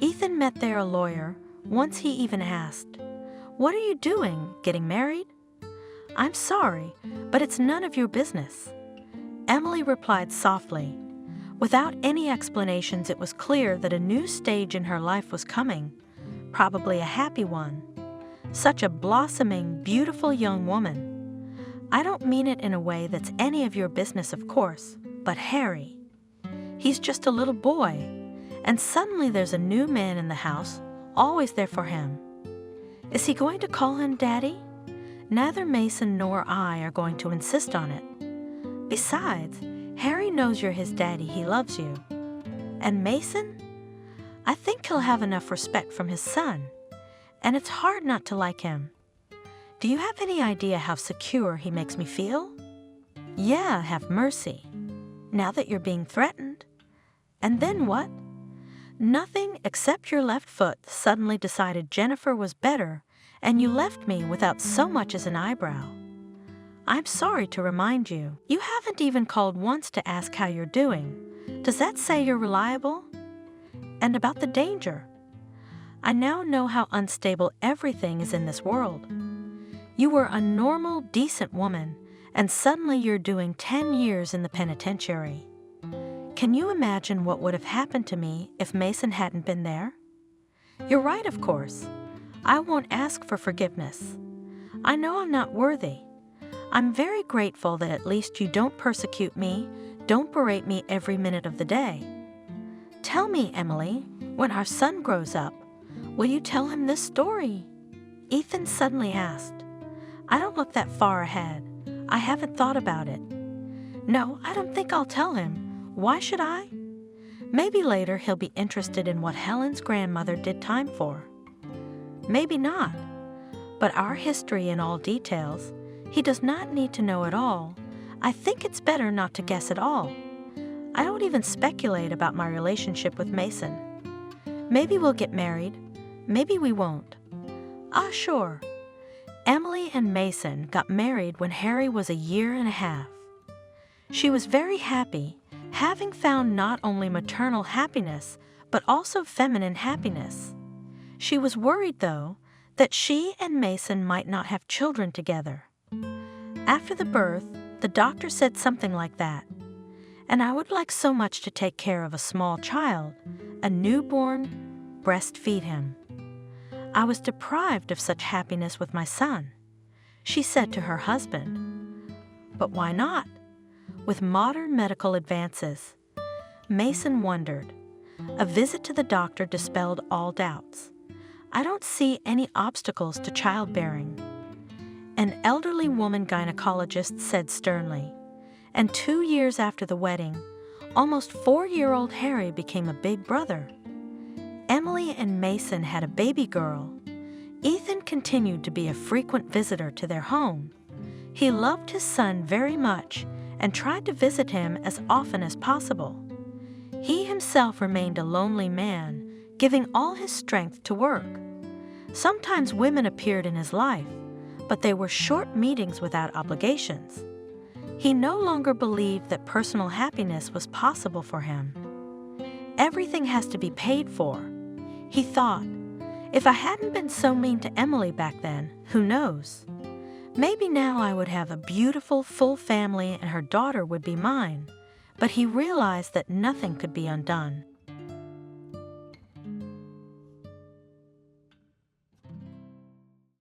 Ethan met there a lawyer. Once he even asked, "What are you doing? Getting married?" "I'm sorry, but it's none of your business." Emily replied softly. Without any explanations, it was clear that a new stage in her life was coming, probably a happy one. Such a blossoming, beautiful young woman. I don't mean it in a way that's any of your business, of course, but Harry. He's just a little boy, and suddenly there's a new man in the house, always there for him. Is he going to call him Daddy? Neither Mason nor I are going to insist on it. Besides, Harry knows you're his daddy. He loves you. And Mason? I think he'll have enough respect from his son, and it's hard not to like him. Do you have any idea how secure he makes me feel? Yeah, have mercy. Now that you're being threatened. And then what? Nothing except your left foot suddenly decided Jennifer was better, and you left me without so much as an eyebrow. I'm sorry to remind you. You haven't even called once to ask how you're doing. Does that say you're reliable? And about the danger. I now know how unstable everything is in this world. You were a normal, decent woman, and suddenly you're doing 10 years in the penitentiary. Can you imagine what would have happened to me if Mason hadn't been there? You're right, of course. I won't ask for forgiveness. I know I'm not worthy. I'm very grateful that at least you don't persecute me, don't berate me every minute of the day. Tell me, Emily, when our son grows up, will you tell him this story? Ethan suddenly asked. I don't look that far ahead. I haven't thought about it. No, I don't think I'll tell him. Why should I? Maybe later he'll be interested in what Helen's grandmother did time for. Maybe not. But our history in all details, he does not need to know at all. I think it's better not to guess at all. I don't even speculate about my relationship with Mason. Maybe we'll get married. Maybe we won't. Ah, sure. Emily and Mason got married when Harry was 1.5 years. She was very happy, having found not only maternal happiness, but also feminine happiness. She was worried, though, that she and Mason might not have children together. After the birth, the doctor said something like that. And I would like so much to take care of a small child, a newborn, breastfeed him. I was deprived of such happiness with my son. She said to her husband, but why not? With modern medical advances, Mason wondered. A visit to the doctor dispelled all doubts. I don't see any obstacles to childbearing. An elderly woman gynecologist said sternly, and 2 years after the wedding, almost 4-year-old Harry became a big brother. Emily and Mason had a baby girl. Ethan continued to be a frequent visitor to their home. He loved his son very much and tried to visit him as often as possible. He himself remained a lonely man, giving all his strength to work. Sometimes women appeared in his life, but they were short meetings without obligations. He no longer believed that personal happiness was possible for him. Everything has to be paid for. He thought, if I hadn't been so mean to Emily back then, who knows? Maybe now I would have a beautiful, full family and her daughter would be mine. But he realized that nothing could be undone.